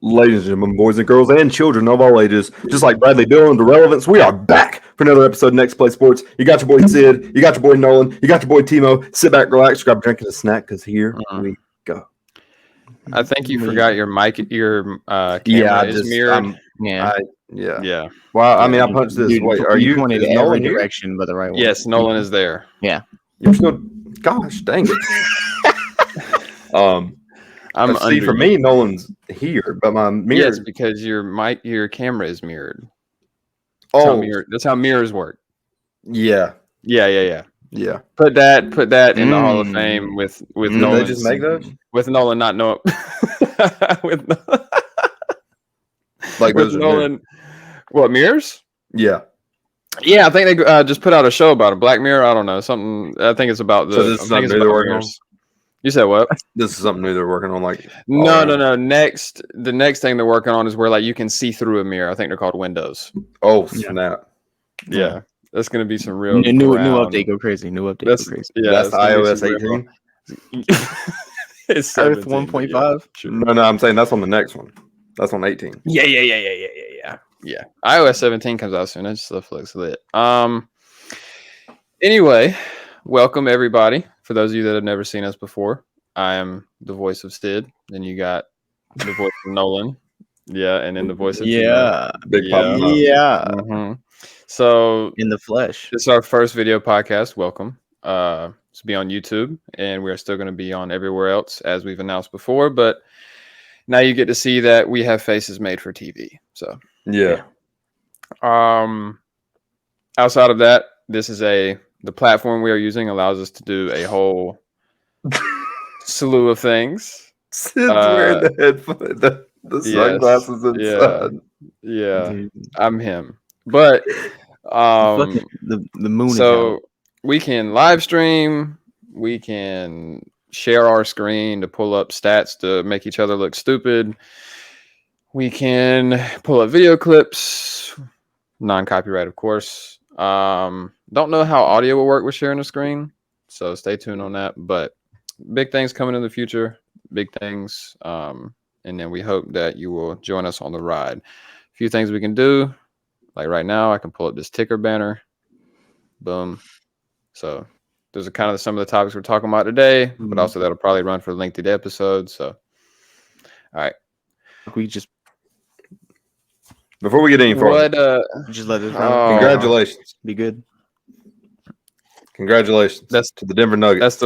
Ladies and gentlemen, boys and girls, and children of all ages, just like Bradley Dillon, the Relevance, we are back for another episode of Next Play Sports. You got your boy Sid, you got your boy Nolan, you got your boy Timo. Sit back, relax, grab a drink and a snack, because here we go. I think you forgot your mic, your camera is mirrored. Yeah. Well, I mean, I punched this. Dude, Wait, are you pointed is every Nolan here? direction but the right one? Yes, Nolan is there. Yeah. You're still, gosh, dang it. I'm see, for me, Nolan's here, but my mirror. Yes, because your camera is mirrored. Oh, that's how mirrors work. Yeah. Yeah. Put that in the Hall of Fame with Nolan. They just make those with Nolan not knowing. Like with Nolan. New. What, mirrors? Yeah. Yeah, I think they just put out a show about a Black Mirror. I don't know, something. I think it's about the. So this is something new they're working on. You said what? This is something new they're working on. Like no. The next thing they're working on is where like you can see through a mirror. I think they're called windows. Oh snap! Yeah, that's gonna be some real new update. Go crazy. New update. That's go crazy. Yeah, that's iOS 18. It's Earth 1.5. No, I'm saying that's on the next one. That's on 18. Yeah. iOS 17 comes out soon. That stuff looks lit. Anyway, welcome everybody. For those of you that have never seen us before, I am the voice of Sid. Then you got the voice of Nolan. Yeah, and then the voice of Big Papa. Yeah. Mm-hmm. So in the flesh. This is our first video podcast. Welcome. To be on YouTube, and we're still going to be on everywhere else as we've announced before. But now you get to see that we have faces made for TV. So yeah. Outside of that, this is the platform we are using allows us to do a whole slew of things. Sid's wearing the headphones, the sunglasses inside. Yeah. I'm him. But the moon. So we can live stream. We can share our screen to pull up stats to make each other look stupid. We can pull up video clips, non-copyright, of course. Don't know how audio will work with sharing the screen, so stay tuned on that. But big things coming in the future, big things. And then we hope that you will join us on the ride. A few things we can do, like right now, I can pull up this ticker banner. Boom. So those are kind of some of the topics we're talking about today, but also that'll probably run for a lengthy episode. So, all right. We just before we get any further, just let it. Congratulations. Be good. Congratulations. That's to the Denver Nuggets.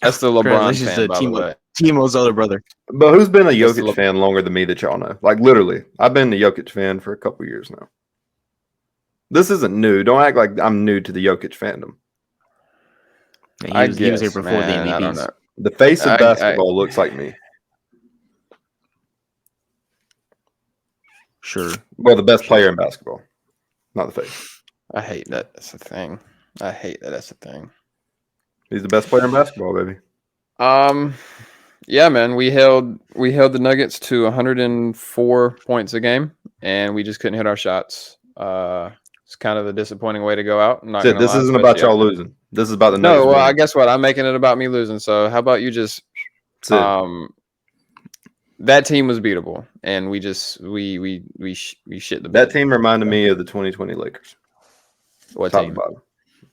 That's the LeBron fan, by the way. Timo's other brother. But who's been a Jokic fan longer than me that y'all know? Like literally, I've been a Jokic fan for a couple years now. This isn't new. Don't act like I'm new to the Jokic fandom. Yeah, he was here before the MVPs. I don't know. The face of basketball looks like me. Sure. Well, the best player in basketball, not the face. I hate that. That's the thing. He's the best player in basketball, baby. Yeah, man. We held the Nuggets to 104 points a game, and we just couldn't hit our shots. It's kind of a disappointing way to go out. This isn't about y'all losing. This is about the Nuggets. No, well, I guess what? I'm making it about me losing. So how about you just that team was beatable, and we shit the bed. That team reminded me of the 2020 Lakers. What team?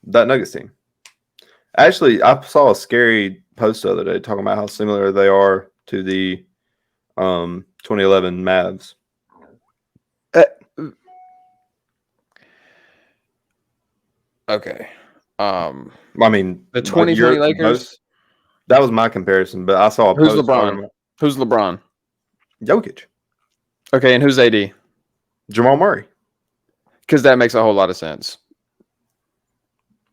That Nuggets team. Actually, I saw a scary post the other day talking about how similar they are to the 2011 Mavs. Okay. I mean, the 2020 Lakers. That was my comparison, but I saw a Who's post LeBron? Who's LeBron? Jokic. Okay, and who's AD? Jamal Murray. Because that makes a whole lot of sense.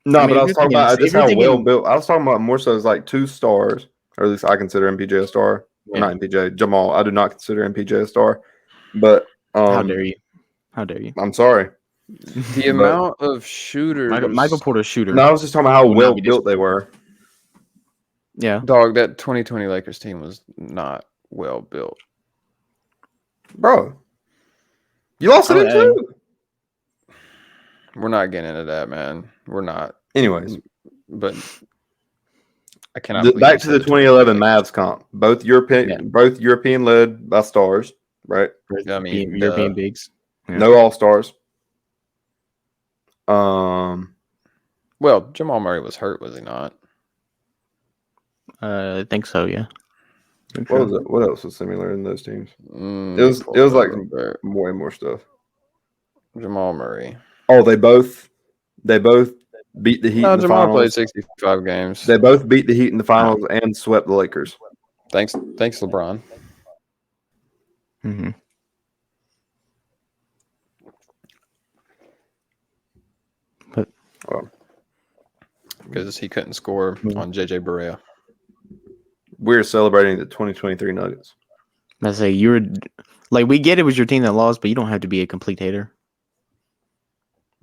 No, but I was talking about just how well built. I was talking about more so as like two stars, or at least I consider MPJ a star. Yeah. Not MPJ, Jamal. I do not consider MPJ a star. But how dare you? How dare you? I'm sorry. The amount of shooters. Michael Porter's shooter. No, I was just talking about how well built they were. Yeah. Dog, that 2020 Lakers team was not well built. Bro. You lost it too. We're not getting into that, man. We're not. Anyways. But I cannot back to the 2011 Mavs comp. Both European led by stars. right? I mean, European bigs. Yeah. No All-Stars. Well, Jamal Murray was hurt, was he not? I think so. Yeah. What was it? What else was similar in those teams? It It was like way more stuff. Jamal Murray. Oh, they both beat the Heat in the Jamal finals. played 65 games. They both beat the Heat in the finals and swept the Lakers. Thanks, LeBron. Mm-hmm. But because he couldn't score on JJ Barea. We're celebrating the 2023 Nuggets. I say you're like, we get it was your team that lost, but you don't have to be a complete hater.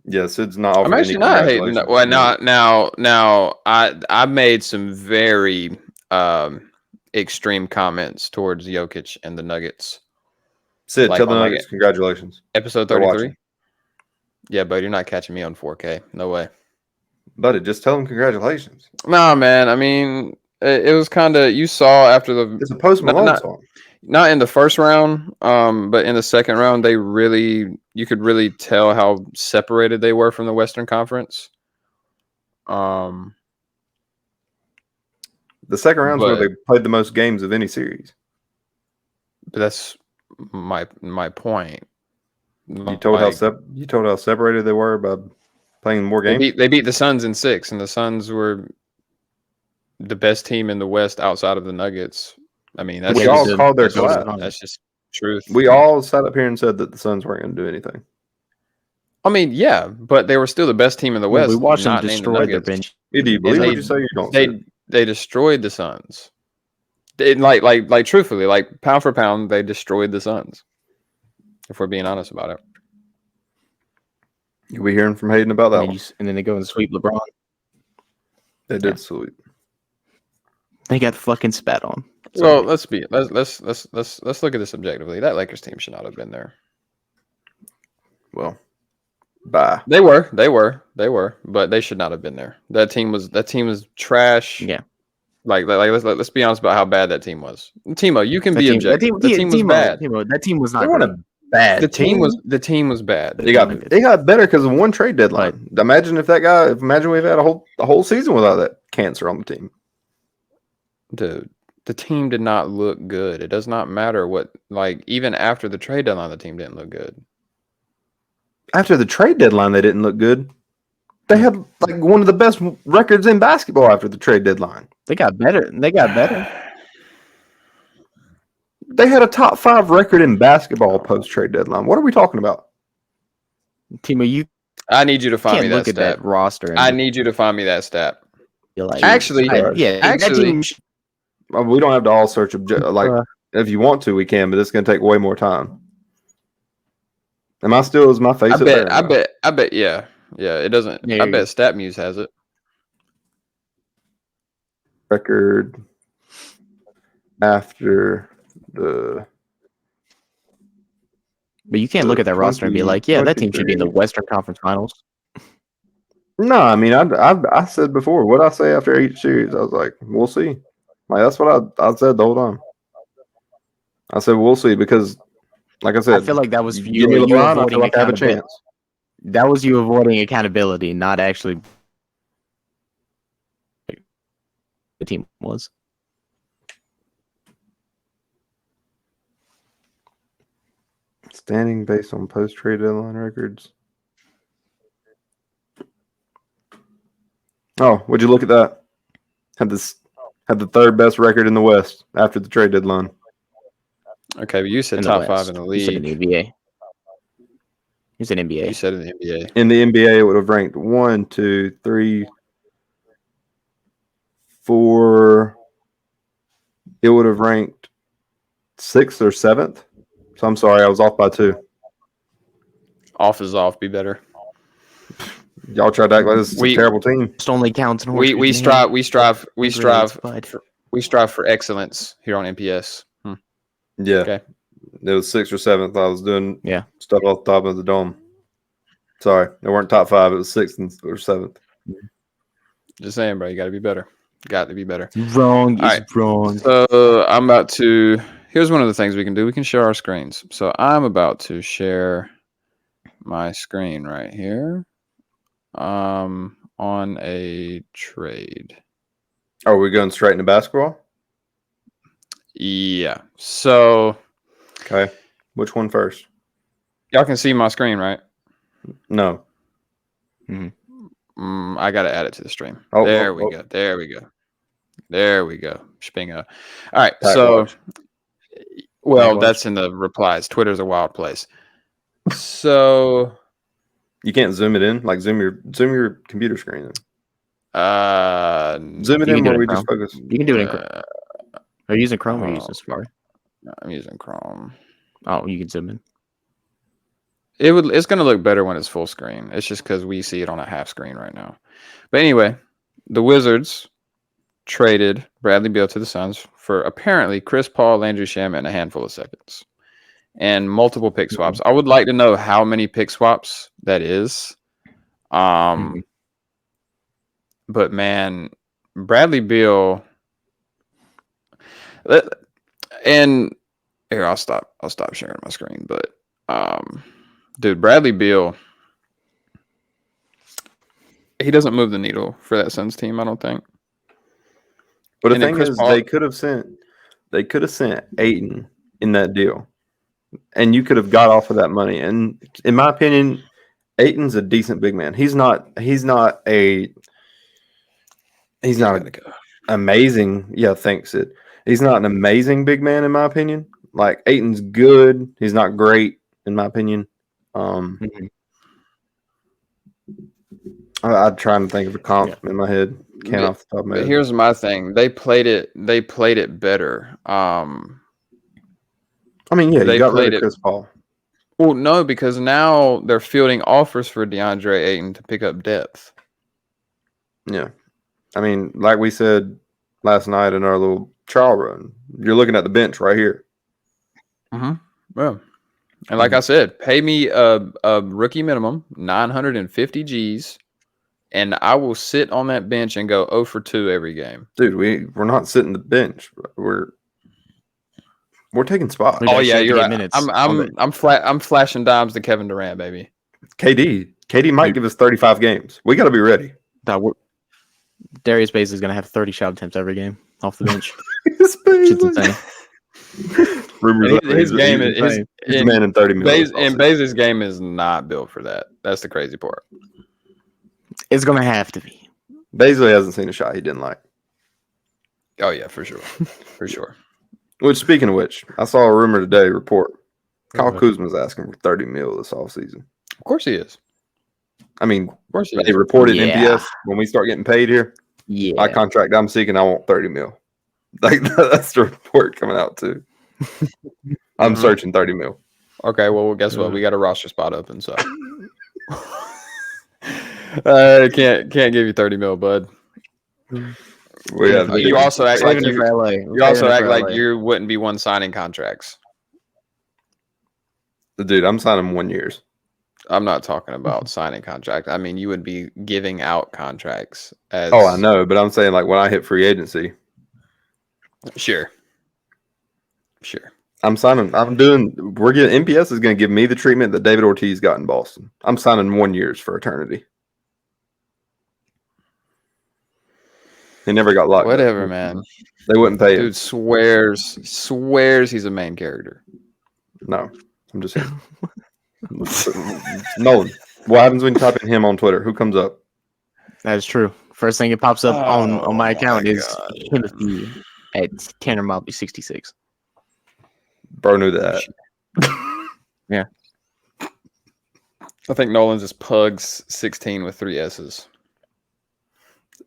Yes, it's not. I'm actually not hating. Well, now I made some very extreme comments towards Jokic and the Nuggets. Sid, tell the Nuggets congratulations. Episode 33. Yeah, but you're not catching me on 4K. No way. Buddy, just tell them congratulations. Nah, man. I mean, it was kind of, you saw after the. It's a Post Malone song. Not in the first round, but in the second round, you could really tell how separated they were from the Western Conference. The second round's where they played the most games of any series. But that's my point. You told how separated they were by playing more games. They beat the Suns in 6, and the Suns were the best team in the West outside of the Nuggets. I mean, that's we all called their class. That's just truth. We all sat up here and said that the Suns weren't going to do anything. I mean, yeah, but they were still the best team in the West. We watched them destroy their bench. Do you believe what you say? You don't. They destroyed the Suns. Like truthfully, like pound for pound, they destroyed the Suns. If we're being honest about it, we hearing from Hayden about that one. And then they go and sweep LeBron. They did sweep. They got fucking spat on. Well, let's look at this objectively. That Lakers team should not have been there. Well, bye. They were, but they should not have been there. That team was trash. Yeah. Like let's be honest about how bad that team was. Timo, you can be objective. The team was bad. That team was not. They weren't a bad. The team was bad. They got better because of one trade deadline. Imagine if we've had a whole season without that cancer on the team. Dude, the team did not look good. It does not matter what, like, even after the trade deadline, the team didn't look good. After the trade deadline, they didn't look good. They had like one of the best records in basketball after the trade deadline. They got better. They had a top 5 record in basketball post trade deadline. What are we talking about? Timo, I need you to find me that stat. That roster. I need you to find me that stat. Like, actually, we don't have to all search if you want to, we can, but it's going to take way more time. Am I still? Is my face? I bet. Yeah. It doesn't. I bet StatMuse has it. Record after the. But you can't look at that roster and be like, yeah, that team should be in the Western Conference Finals. No, I mean, I said before, what I say after each series, I was like, we'll see. Like, that's what I said the whole time. I said, we'll see, because, like I said, I feel like that was you LeBron, I feel like I have a chance. That was you avoiding accountability, not actually the team was. Standing based on post-trade deadline records. Oh, would you look at that? Had the third best record in the West after the trade deadline. Okay, but you said top 5 in the league. You said in the NBA. You said NBA. You said in the NBA. In the NBA, it would have ranked 1, 2, 3, 4. It would have ranked 6th or 7th. So I'm sorry, I was off by 2. Off is off. Be better. Y'all try to act like this is a terrible team. It only counts. We strive for excellence here on NPS. Yeah. Okay. It was 6th or 7th. I was doing stuff off the top of the dome. Sorry, they weren't top 5. It was 6th or 7th. Just saying, bro. You got to be better. Got to be better. Wrong is wrong. So I'm about to. here's one of the things we can do. We can share our screens. So I'm about to share my screen right here. On a trade. Are we going straight into basketball? Yeah. So Okay. Which one first? y'all can see my screen, right? No. I gotta add it to the stream. Oh, there oh, we oh. go. There we go. There we go. Spingo. All right. Pack So, watch. well, Pack that's in the replies. Twitter's a wild place. So, You can't zoom it in. Like zoom your computer screen in. Zoom it You in can do where it we in just Chrome. focus. You can do it in Chrome. Are you using Chrome or are you oh, using Safari? I'm using Chrome. Oh, you can zoom in. It's gonna look better when it's full screen. It's just because we see it on a half screen right now. But anyway, the Wizards traded Bradley Beal to the Suns for apparently Chris Paul, Landry Shamet, and a handful of seconds, and multiple pick swaps. I would like to know how many pick swaps that is. But man, Bradley Beal, and here I'll stop sharing my screen. But dude, Bradley Beal, he doesn't move the needle for that Suns team, I don't think. But the And then thing Chris is, Paul- they could have sent Ayton in that deal, and you could have got off of that money. And in my opinion, Ayton's a decent big man. He's not amazing. Yeah, thanks. He's not an amazing big man in my opinion. Like Ayton's good. He's not great in my opinion. I'm trying to think of a comp in my head. Can't off the top of my But head. here's my thing. They played it better. I mean, yeah, they you got played rid of Chris Paul. Well, no, because now they're fielding offers for DeAndre Ayton to pick up depth. Yeah. I mean, like we said last night in our little trial run, you're looking at the bench right here. Well, and like I said, pay me a rookie minimum, 950 G's, and I will sit on that bench and go 0 for 2 every game. Dude, we're not sitting the bench. We're taking spots. Oh yeah, you're right. Minutes I'm flashing dimes to Kevin Durant, baby. KD might give us 35 games. We got to be ready. Darius Bays is going to have 30 shot attempts every game off the bench. It's insane. His game is he's a man in 30 minutes. And Bays' game is not built for that. That's the crazy part. It's going to have to be. Basley hasn't seen a shot he didn't like. Oh yeah, for sure, for sure. Which, speaking of which, I saw a rumor today report. Kyle Kuzma's asking for 30 mil this offseason. Of course he is. I mean, Of course he they is. reported NPS when we start getting paid here. Yeah. My contract I'm seeking, I want 30 mil. Like that's the report coming out too. I'm searching 30 mil. Okay, well, guess what? We got a roster spot open, so I can't give you 30 mil, bud. You also act like you wouldn't be one signing contracts. Dude, I'm signing 1 year. I'm not talking about signing contract. I mean, you would be giving out contracts. I know, but I'm saying like when I hit free agency. Sure. We're getting NPS is going to give me the treatment that David Ortiz got in Boston. I'm signing 1 year for eternity. He never got locked. Whatever, up. Man. They wouldn't pay him. Dude swears he's a main character. No, I'm just saying. Nolan, what happens when you type in him on Twitter? Who comes up? That is true. First thing that pops up on my account is Timothy at Tanner Mobley 66. Bro knew that. Yeah. I think Nolan's is Pugs 16 with 3 S's.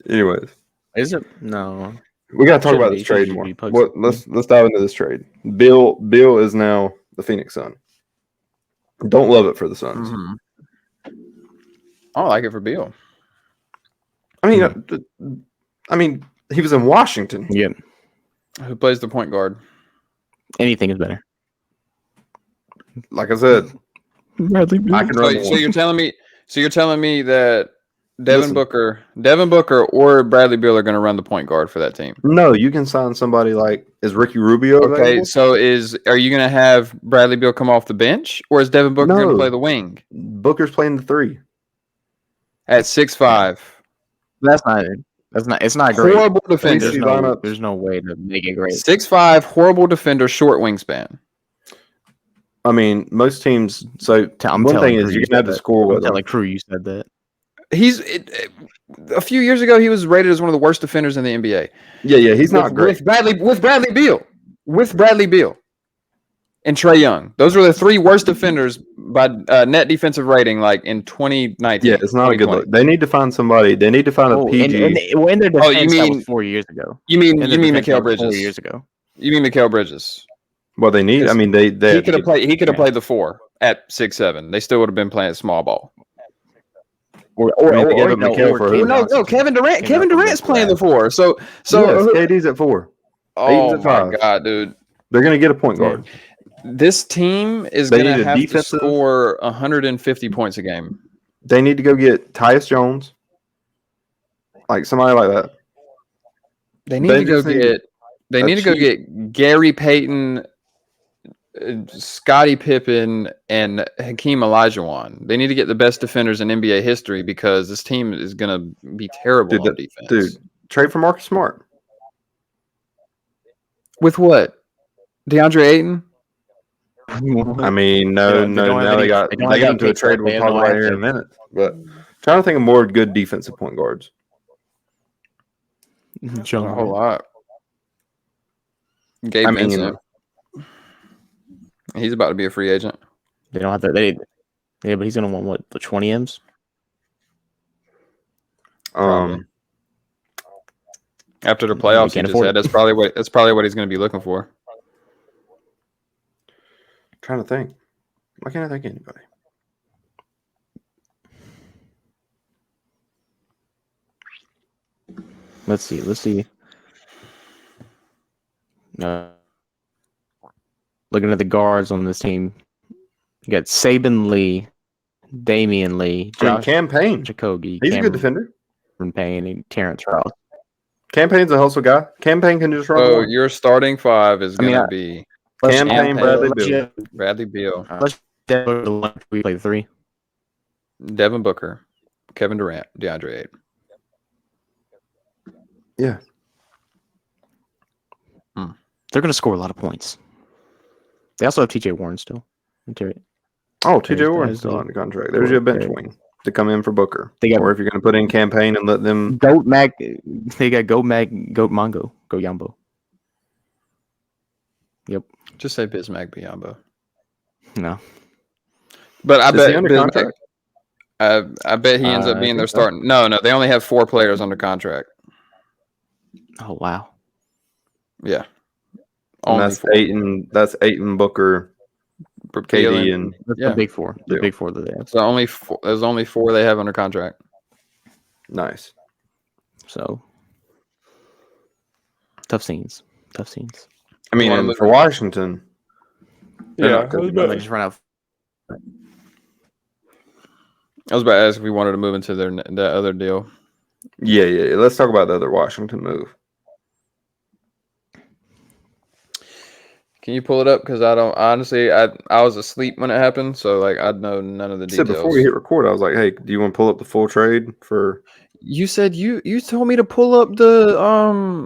Anyways. Is it? No. We got to talk about this trade more. Let's dive into this trade. Bill is now the Phoenix Sun. Don't love it for the Suns. Mm-hmm. I don't like it for Beal. I mean, he was in Washington. Yeah. Who plays the point guard? Anything is better. Like I said, Bradley Beal. I can run. So you're telling me that Devin Booker, or Bradley Beal are going to run the point guard for that team. No, you can sign somebody like is Ricky Rubio Okay, available? so are you going to have Bradley Beal come off the bench, or is Devin Booker going to No. play the wing Booker's playing the 3. at 6'5"? That's not. It's not great. Horrible defender. There's no way to make it great. 6'5", horrible defender, short wingspan. I mean, most teams. So I'm one telling thing Crew is you you're gonna have said to that. score with I'm him. telling Crew you said that. A few years ago, he was rated as one of the worst defenders in the NBA. Yeah, he's not great. With Bradley Beal, and Trae Young. Those were the 3 worst defenders by net defensive rating, like in 2019. Yeah, it's not a good look. They need to find somebody. They need to find a PG. When their defense, you mean that was 4 years ago? You mean Defense, Mikal Bridges? 4 years ago. You mean Mikal Bridges? Well, they need. I mean, they he could have played. He could have played the 4 at 6'7". They still would have been playing small ball. No, Kevin Durant. Kevin Durant's playing the 4. So yes, KD's at 4. Oh at my 5. God, dude! They're gonna get a point guard. This team is They going need to a have to defensive- score 150 points a game. They need to go get Tyus Jones, like somebody like that. They need to go get. They need to go get Gary Payton, Scottie Pippen, and Hakeem Olajuwon. They need to get the best defenders in NBA history because this team is going to be terrible on defense. Dude, trade for Marcus Smart. With what? DeAndre Ayton? I mean, no. Now they got into a trade we'll talk about here in a minute. But trying to think of more good defensive point guards. A whole lot. Gabe Vincent. He's about to be a free agent. They don't have to. Yeah, but he's gonna want what? The 20 M's. After the playoffs, he just said that's probably what he's going to be looking for. Trying to think. Why can't I think of anybody? Let's see. Looking at the guards on this team, you got Saban Lee, Damian Lee, Josh Campaign. Jacoby. He's a good defender. Payne and Terrence Ross. Campaign's a hustle guy. Campaign can just run. So your starting 5 is going to be Campaign, Bradley Beal. We play 3. Devin Booker, Kevin Durant, DeAndre Ayton. Yeah. They're going to score a lot of points. They also have TJ Warren still. TJ Warren's still on the contract. There's your bench wing to come in for Booker. Or if you're going to put in Campaign and let them Goat Mag. They got Goat Mongo, Go Yambo. Yep. Just say Bismack Biyombo. No. But I bet under contract? I bet he ends up being their starting. No, they only have 4 players under contract. Oh wow. Yeah. And that's 4. That's Ayton, Booker, KD, and the big 4. The big 4 that they have. So there's only 4 they have under contract. Nice. So tough scenes. I mean, and for Washington, they just run out. I was about to ask if we wanted to move into that other deal. Yeah. Let's talk about the other Washington move. Can you pull it up? Because I don't honestly. I was asleep when it happened, so like I'd know none of the details. Before we hit record, I was like, "Hey, do you want to pull up the full trade for?" You said you told me to pull up the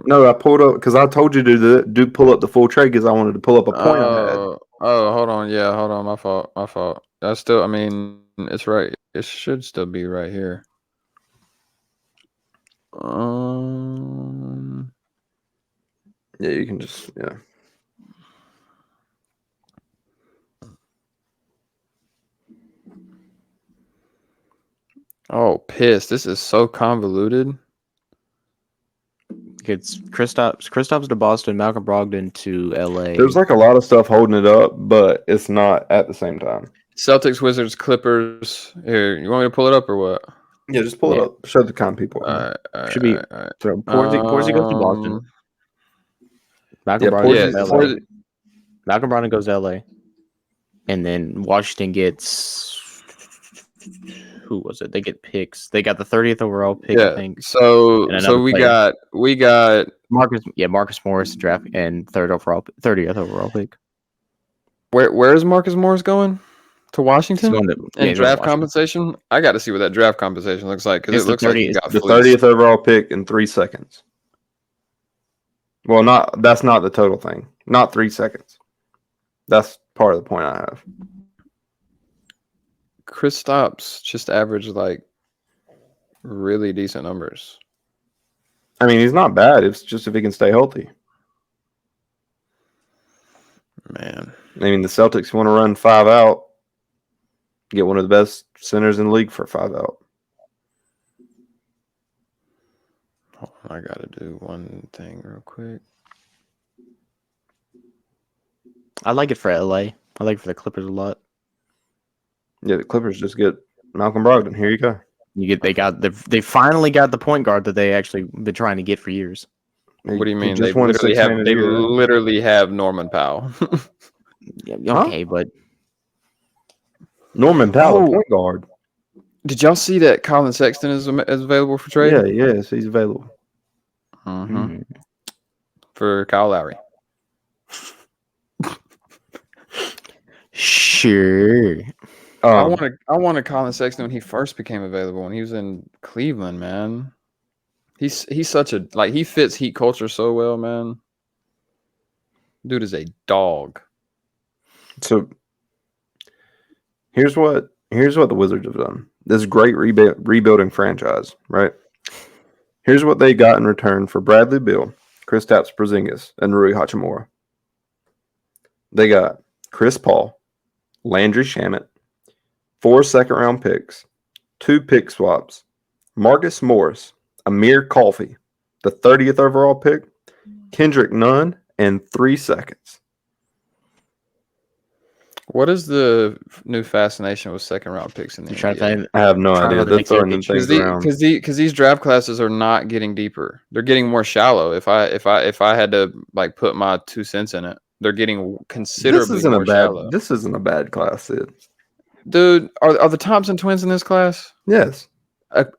No, I pulled up because I told you to do pull up the full trade because I wanted to pull up a point I had. Oh, hold on. Yeah, hold on. My fault. That's still. I mean, it's right. It should still be right here. Yeah, you can just Oh, piss. This is so convoluted. It's Kristaps to Boston, Malcolm Brogdon to LA. There's like a lot of stuff holding it up, but it's not at the same time. Celtics, Wizards, Clippers. Here, you want me to pull it up or what? Yeah, just pull it up. Show the kind people. Should be. Porzy goes to Boston. Malcolm Brogdon goes to LA. And then Washington gets who was it? They get picks. They got the 30th overall pick, Yeah. I think. So And so another we player. got Marcus Morris draft and 30th overall pick. where is Marcus Morris going? To Washington? He's going to- yeah, And he's going to draft Washington. compensation? I got to see what that draft compensation looks like because It's it the looks like he 30th got The fleeced. 30th overall pick in 3 seconds. Well, that's not the total thing. Not 3 seconds. That's part of the point I have. Chris Stops just averaged like really decent numbers. I mean, he's not bad. It's just if he can stay healthy. Man. I mean, the Celtics want to run 5 out, get one of the best centers in the league for 5 out. Hold on, I got to do one thing real quick. I like it for LA. I like it for the Clippers a lot. Yeah, the Clippers just get Malcolm Brogdon. Here you go. They finally got the point guard that they actually been trying to get for years. What do you He mean? just They won literally 6 have man of they the year. literally have Norman Powell. Yeah, okay, but Norman Powell, Oh. point guard. Did y'all see that Colin Sexton is available for trade? Yeah, yes, he's available. Mm-hmm. For Kyle Lowry. Sure. I wanted Colin Sexton when he first became available when he was in Cleveland, man. He's such a he fits Heat culture so well, man. Dude is a dog. So here's what the Wizards have done. This great rebuilding franchise, right? Here's what they got in return for Bradley Beal, Kristaps Porzingis, and Rui Hachimura. They got Chris Paul, Landry Shamet, 4 second-round picks, 2 pick swaps, Marcus Morris, Amir Coffey, the 30th overall pick, Kendrick Nunn, and 3 seconds. What is the new fascination with second round picks in the You trying to NBA? find I have no Trying idea. to They're make throwing it- them things around. Because these draft classes are not getting deeper. They're getting more shallow. If I had to put my 2 cents in it, they're getting considerably more shallow. This isn't a bad class, Sid. Dude, are the Thompson twins in this class? Yes.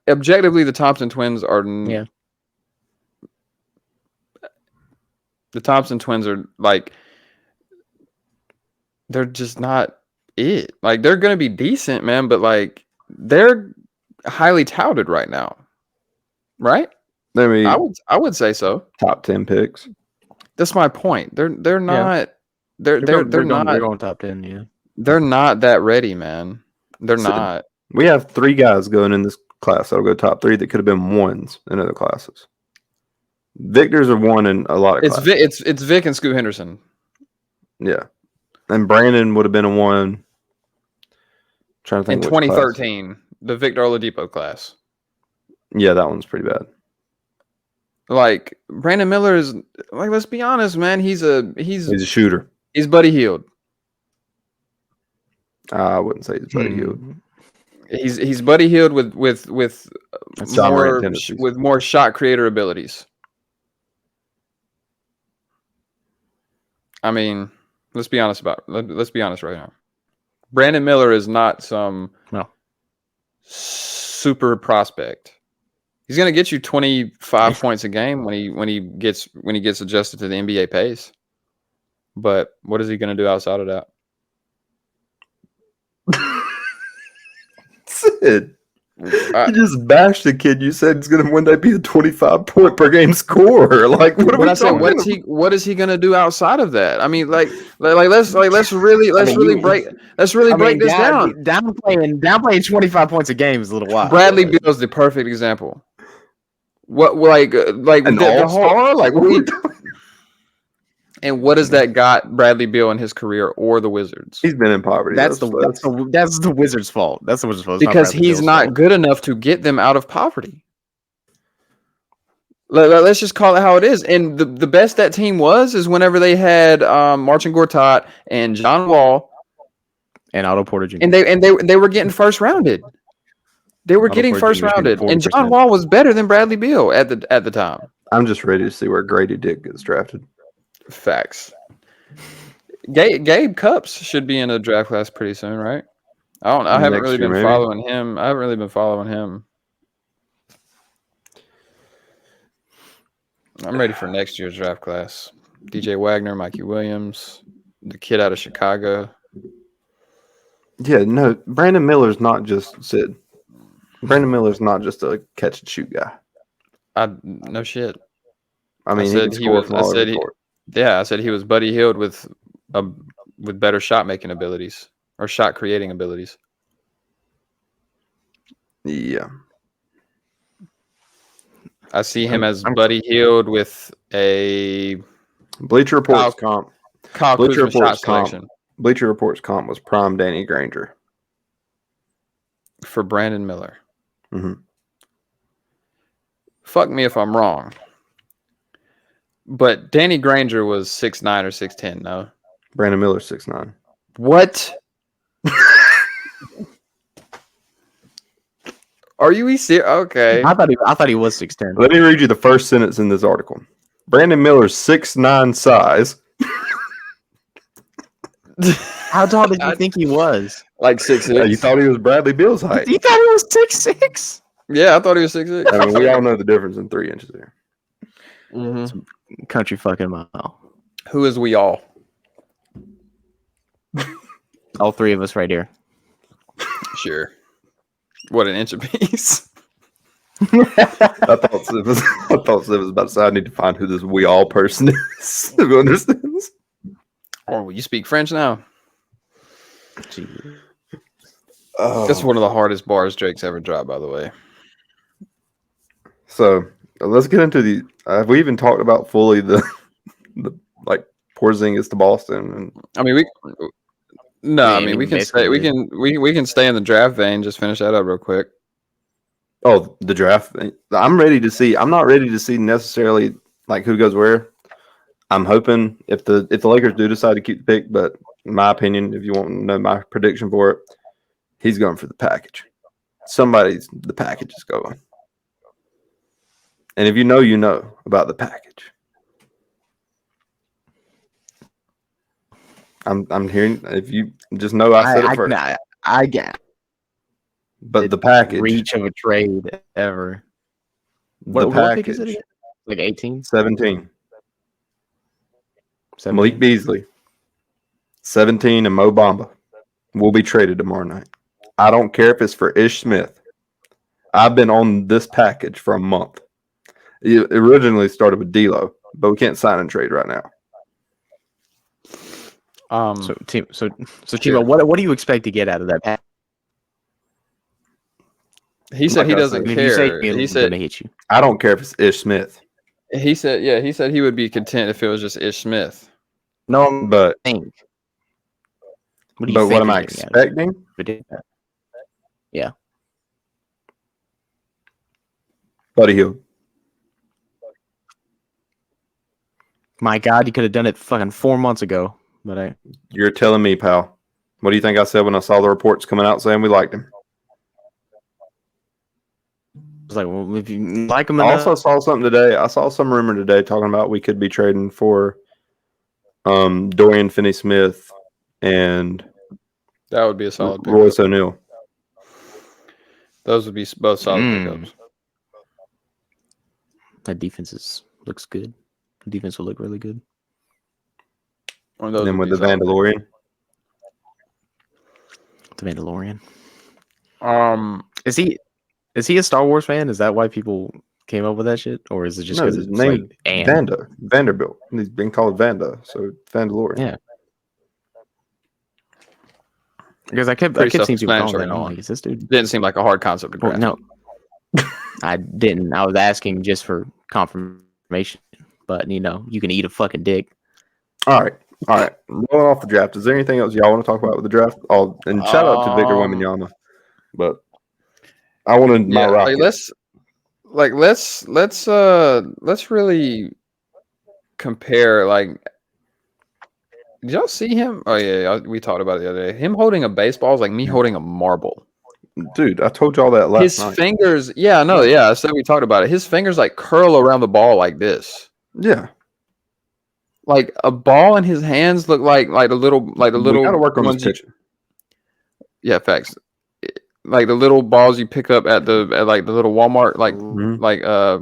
Objectively, the Thompson twins are. Yeah. The Thompson twins are they're just not it. They're gonna be decent, man, but they're highly touted right now, right? I mean, I would say so. top 10 picks. That's my point. They're not. They're not. They're going top 10. Yeah. They're not that ready, man. They're So- not. We have 3 guys going in this class that'll go top 3 that could have been ones in other classes. Victor's a one in a lot of It's classes. It's Vic and Scoot Henderson. Yeah. And Brandon would have been a one. Trying to In think which class. 2013, the Victor Oladipo class. Yeah, that one's pretty bad. Brandon Miller is let's be honest, man. He's a shooter. He's Buddy Hield. I wouldn't say he's Buddy Hield. He's Buddy Hield with John Morant more tendencies. with more shot creator abilities. I mean, let's be honest let's be honest right now. Brandon Miller is not some super prospect. He's going to get you 25 points a game when he gets adjusted to the NBA pace. But what is he going to do outside of that? Sid, you just bashed the kid. You said he's going to one day be a 25-point per game scorer. What are we talking about? What is he going to do outside of that? I mean, let's really break this down. Downplaying 25 points a game is a little wild. Bradley Beal is the perfect example. What An all-star? What are we doing? And what has that got Bradley Beal in his career or the Wizards? He's been in poverty. That's the Wizards' fault. That's the Wizards' fault. It's Because he's not good enough to get them out of poverty. Let's just call it how it is. And the best that team is whenever they had Marcin Gortat and John Wall and Otto Porter Jr. and they were getting first rounded. They were getting first rounded, and John Wall was better than Bradley Beal at the time. I'm just ready to see where Grady Dick gets drafted. Facts. Gabe Cupps should be in a draft class pretty soon, right? I haven't really year, been maybe. following him. I haven't really been following him. I'm ready for next year's draft class. DJ Wagner, Mikey Williams, the kid out of Chicago. Yeah, no, Brandon Miller's not just Sid. Brandon Miller's not just a catch and shoot guy. No shit. I mean, he can score from all over the court. Yeah, I said he was Buddy Hield with better shot making abilities or shot creating abilities. Yeah. I see him as Buddy Hield with a Bleacher Report's comp. Kyle Kuzma shot selection. Bleacher Report's comp was prime Danny Granger. For Brandon Miller. Mm-hmm. Fuck me if I'm wrong. But Danny Granger was 6'9" or 6'10", no? Brandon Miller's 6'9". What? Are you serious? Okay. I thought he was 6'10". Let me read you the first sentence in this article. Brandon Miller's 6'9" size. How tall did you think he was? Like 6'6". You thought he was Bradley Beal's height. You thought he was 6'6"? Yeah, I thought he was 6'6". I mean, we all know the difference in 3 inches there. Mm-hmm. Country fucking mile. Who is we all? All three of us right here. Sure. What, an inch apiece? I thought Sid was about to say I need to find who this we all person is. Who understands? Oh, you speak French now? Jeez. Oh. That's one of the hardest bars Drake's ever dropped, by the way. So let's get into the. Have we even talked about fully the like Porzingis to Boston? And I mean, we can stay. We can stay in the draft vein. Just finish that up real quick. Oh, the draft. I'm ready to see. I'm not ready to see necessarily like who goes where. I'm hoping if the Lakers do decide to keep the pick, but in my opinion, if you want to know my prediction for it, he's going for the package. The package is going. And if you know about the package. I'm hearing if you just know I said it first. I get. But the package reach of a trade ever. The what pick is package. it again? Like 18? 17. Malik Beasley. 17 and Mo Bamba will be traded tomorrow night. I don't care if it's for Ish Smith. I've been on this package for a month. It originally started with D'Lo, but we can't sign and trade right now. So Timo, what do you expect to get out of that package? He said he doesn't care. He said gonna hit you. I don't care if it's Ish Smith. He said he would be content if it was just Ish Smith. No, but what am I expecting? Yeah. Buddy Hield. My God, you could have done it fucking 4 months ago. But You're telling me, pal. What do you think I said when I saw the reports coming out saying we liked him? I was like, well, if you like him I also saw something today. I saw some rumor today talking about we could be trading for Dorian Finney-Smith and that would be a solid pickup. Royce O'Neal. Those would be both solid pickups. That defense looks good. The defense will look really good. And then with the Vandalorian. The Mandalorian. Is he a Star Wars fan? Is that why people came up with that shit, or is it just because his name like Vanderbilt? He's been called Vanda, so Vandalorian. Yeah. Because I kept seeing people calling that. Like, is this dude? Didn't seem like a hard concept to grasp. No, I didn't. I was asking just for confirmation, but you can eat a fucking dick. All right. Rolling off the draft. Is there anything else y'all want to talk about with the draft? And shout out to Victor Wembanyama, but I wanted my Rockets. Let's really compare. Like, did y'all see him? Oh yeah, we talked about it the other day. Him holding a baseball is like me holding a marble. Dude, I told y'all that last night. His fingers, I said we talked about it. His fingers like curl around the ball like this. Yeah. Like a ball in his hands look like a little. We gotta work on his pitching. Yeah, facts. Like the little balls you pick up at like the little Walmart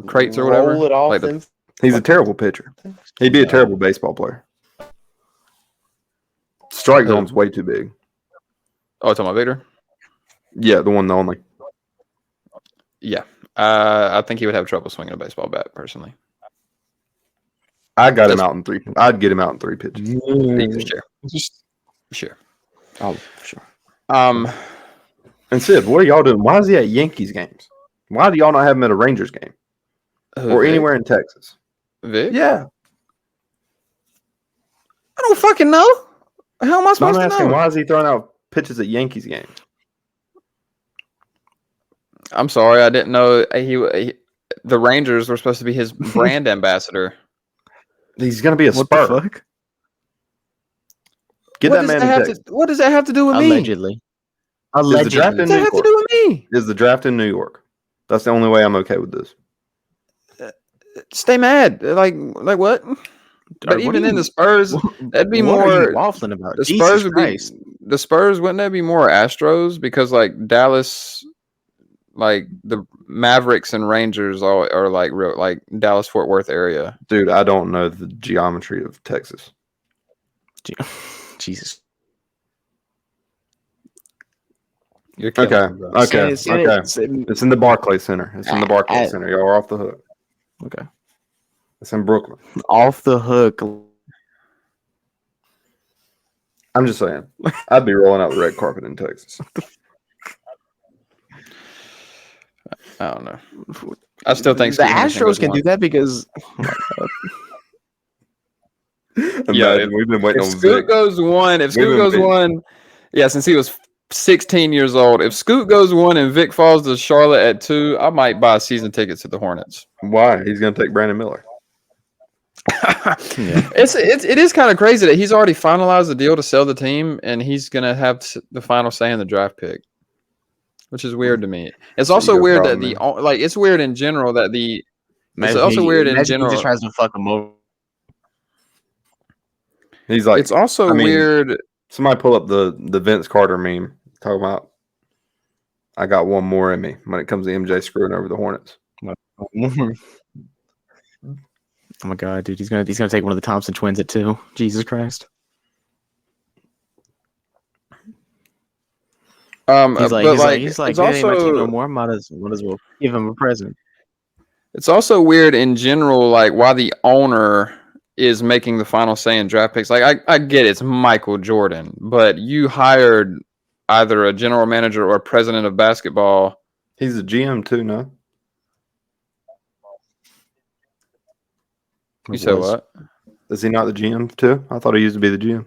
crates or whatever. Roll it off Like them. He's a terrible pitcher. He'd be a terrible baseball player. Strike zone's way too big. Oh, it's on my Vader? Yeah, the one and only. Yeah. I think he would have trouble swinging a baseball bat, personally. I'd get him out in 3 pitches. Sure. Oh, for sure. And Sid, what are y'all doing? Why is he at Yankees games? Why do y'all not have him at a Rangers game? Or Vic? anywhere in Texas? Vic? Yeah. I don't fucking know. How am I I'm supposed to asking, know? why is he throwing out pitches at Yankees games? I'm sorry, I didn't know the Rangers were supposed to be his brand ambassador. He's going to be a What Spur. the fuck? Get that man in Texas. What does that have to do with me? Allegedly. Is the draft What in does that New have to York? do with me? Is the draft in New York? That's the only way I'm okay with this. Stay mad. Like what? But even then, the Spurs, that'd be what more. Are you waffling about? The Jesus Spurs would Christ. be. The Spurs wouldn't that be more Astros because like Dallas, like the Mavericks and Rangers are like real like Dallas Fort Worth area. Dude, I don't know the geometry of Texas. Jesus. You're killing Okay. me, bro. Okay. It's in the Barclays Center. It's in the Barclays Center. Y'all are off the hook. okay. It's in Brooklyn. Off the hook. I'm just saying. I'd be rolling out the red carpet in Texas. I don't know. I still think the Astros can do that because Imagine, we've been waiting If on Scoot Vic. goes one, waiting. yeah, since he was 16 years old, if Scoot goes one and Vic falls to Charlotte at 2, I might buy season tickets to the Hornets. Why? He's going to take Brandon Miller. yeah. It is kind of crazy that he's already finalized the deal to sell the team, and he's gonna have the final say in the draft pick, which is weird to me. It's also weird that it's weird in general that it's also weird in general. He just tries to fuck him over. He's like, It's also weird. Somebody pull up the Vince Carter meme talking about I got one more in me when it comes to MJ screwing over the Hornets. Oh my god, dude, he's gonna take one of the Thompson twins at 2. Jesus Christ. He's like, it's ain't my team no more. Might as well give him a present. It's also weird in general, like why the owner is making the final say in draft picks. Like I get it's Michael Jordan, but you hired either a general manager or a president of basketball. He's a GM too, no? You said what? Is he not the GM too? I thought he used to be the GM.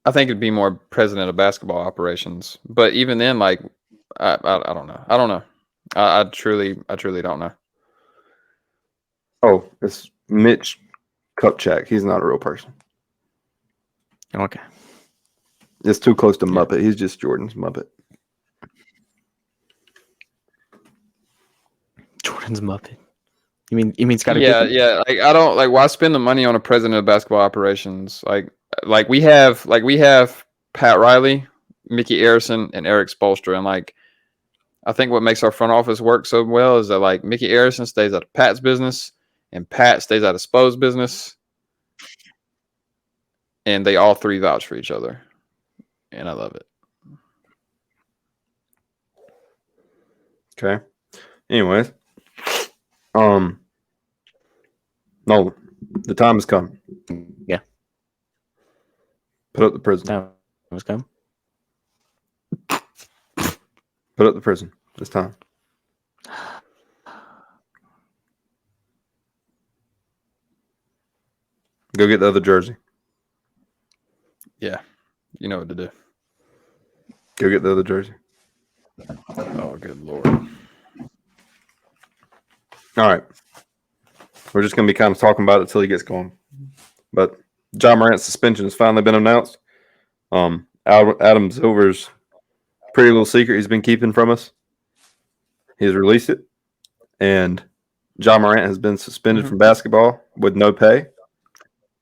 I think it'd be more president of basketball operations. But even then, like, I don't know. I don't know. I truly don't know. Oh, it's Mitch Kupchak. He's not a real person. Okay. It's too close to Muppet. He's just Jordan's Muppet. Jordan's Muppet. You mean Scottie Yeah, Pippen? yeah. Like I don't like why spend the money on a president of basketball operations? Like we have Pat Riley, Mickey Arison, and Eric Spoelstra, and like I think what makes our front office work so well is that like Mickey Arison stays out of Pat's business and Pat stays out of Spo's business, and they all three vouch for each other, and I love it. Okay. Anyways, Nolan, the time has come. Yeah. Put up the prison. Time has come. Put up the prison. It's time. Go get the other jersey. Yeah, you know what to do. Go get the other jersey. Oh, good lord. All right. We're just going to be kind of talking about it until he gets going. But John Morant's suspension has finally been announced. Adam Silver's pretty little secret he's been keeping from us. He's released it. And John Morant has been suspended from basketball with no pay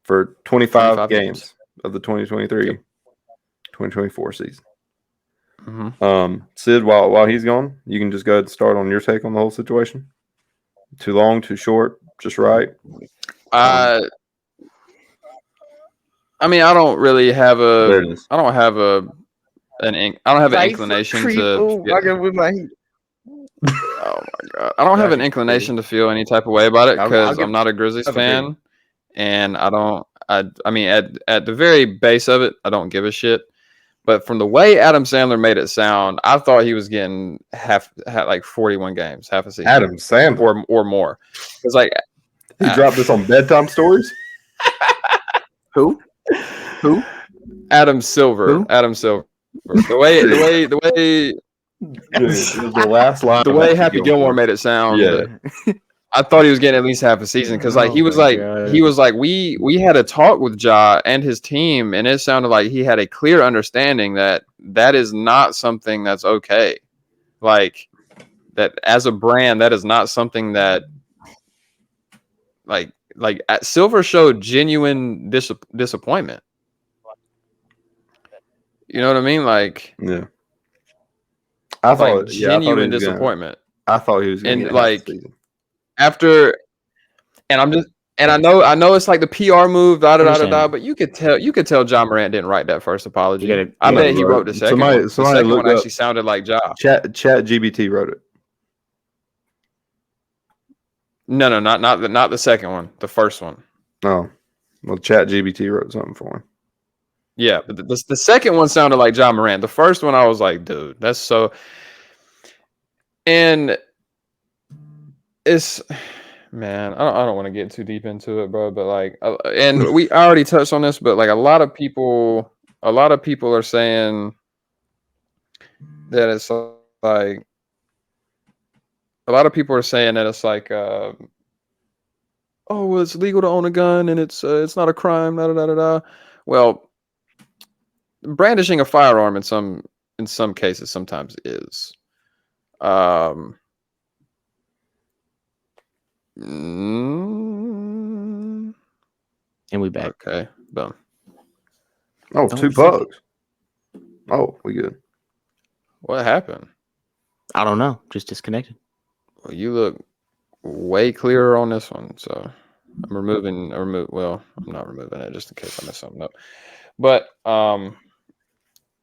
for 25 games of the 2023-24 2024 season. Mm-hmm. Sid, while he's gone, you can just go ahead and start on your take on the whole situation. Too long, too short, just right. I mean, I don't really have There it is. I don't have an inclination to. with my heat. Oh my god! I don't have an inclination to feel any type of way about it because I'm not a Grizzlies fan, and I don't. I mean, at the very base of it, I don't give a shit. But from the way Adam Sandler made it sound, I thought he was getting like 41 games, half a season. Adam Sandler or more. It's like he dropped this on bedtime stories. Who? Adam Silver. Who? Adam Silver. The way Dude, it was the last line. the way Happy Gilmore made it sound. Yeah. I thought he was getting at least half a season because like he was like we had a talk with Ja and his team, and it sounded like he had a clear understanding that is not something that's okay. Like that as a brand, that is not something that like Silver showed genuine disappointment. You know what I mean? Like yeah. I thought genuine disappointment. I thought he was going to like after, and I'm just, and I know it's like the PR move, but you could tell John Morant didn't write that first apology. I bet he wrote the second one. The second one actually sounded like Ja. Chat GBT wrote it. No, not the second one. The first one. Oh, well, Chat GBT wrote something for him. Yeah, but the second one sounded like John Morant. The first one, I was like, dude, that's so. And it's, man, I don't want to get too deep into it, bro. But like, and I already touched on this, but like a lot of people are saying that it's like, a lot of people are saying that it's like, oh, well, it's legal to own a gun and it's not a crime. Well, brandishing a firearm in some cases sometimes is. And we back. Okay, boom. Oh, 2 bugs. Oh, we good. What happened? I don't know. Just disconnected. Well, you look way clearer on this one, so I'm removing. Well, I'm not removing it just in case I mess something up. But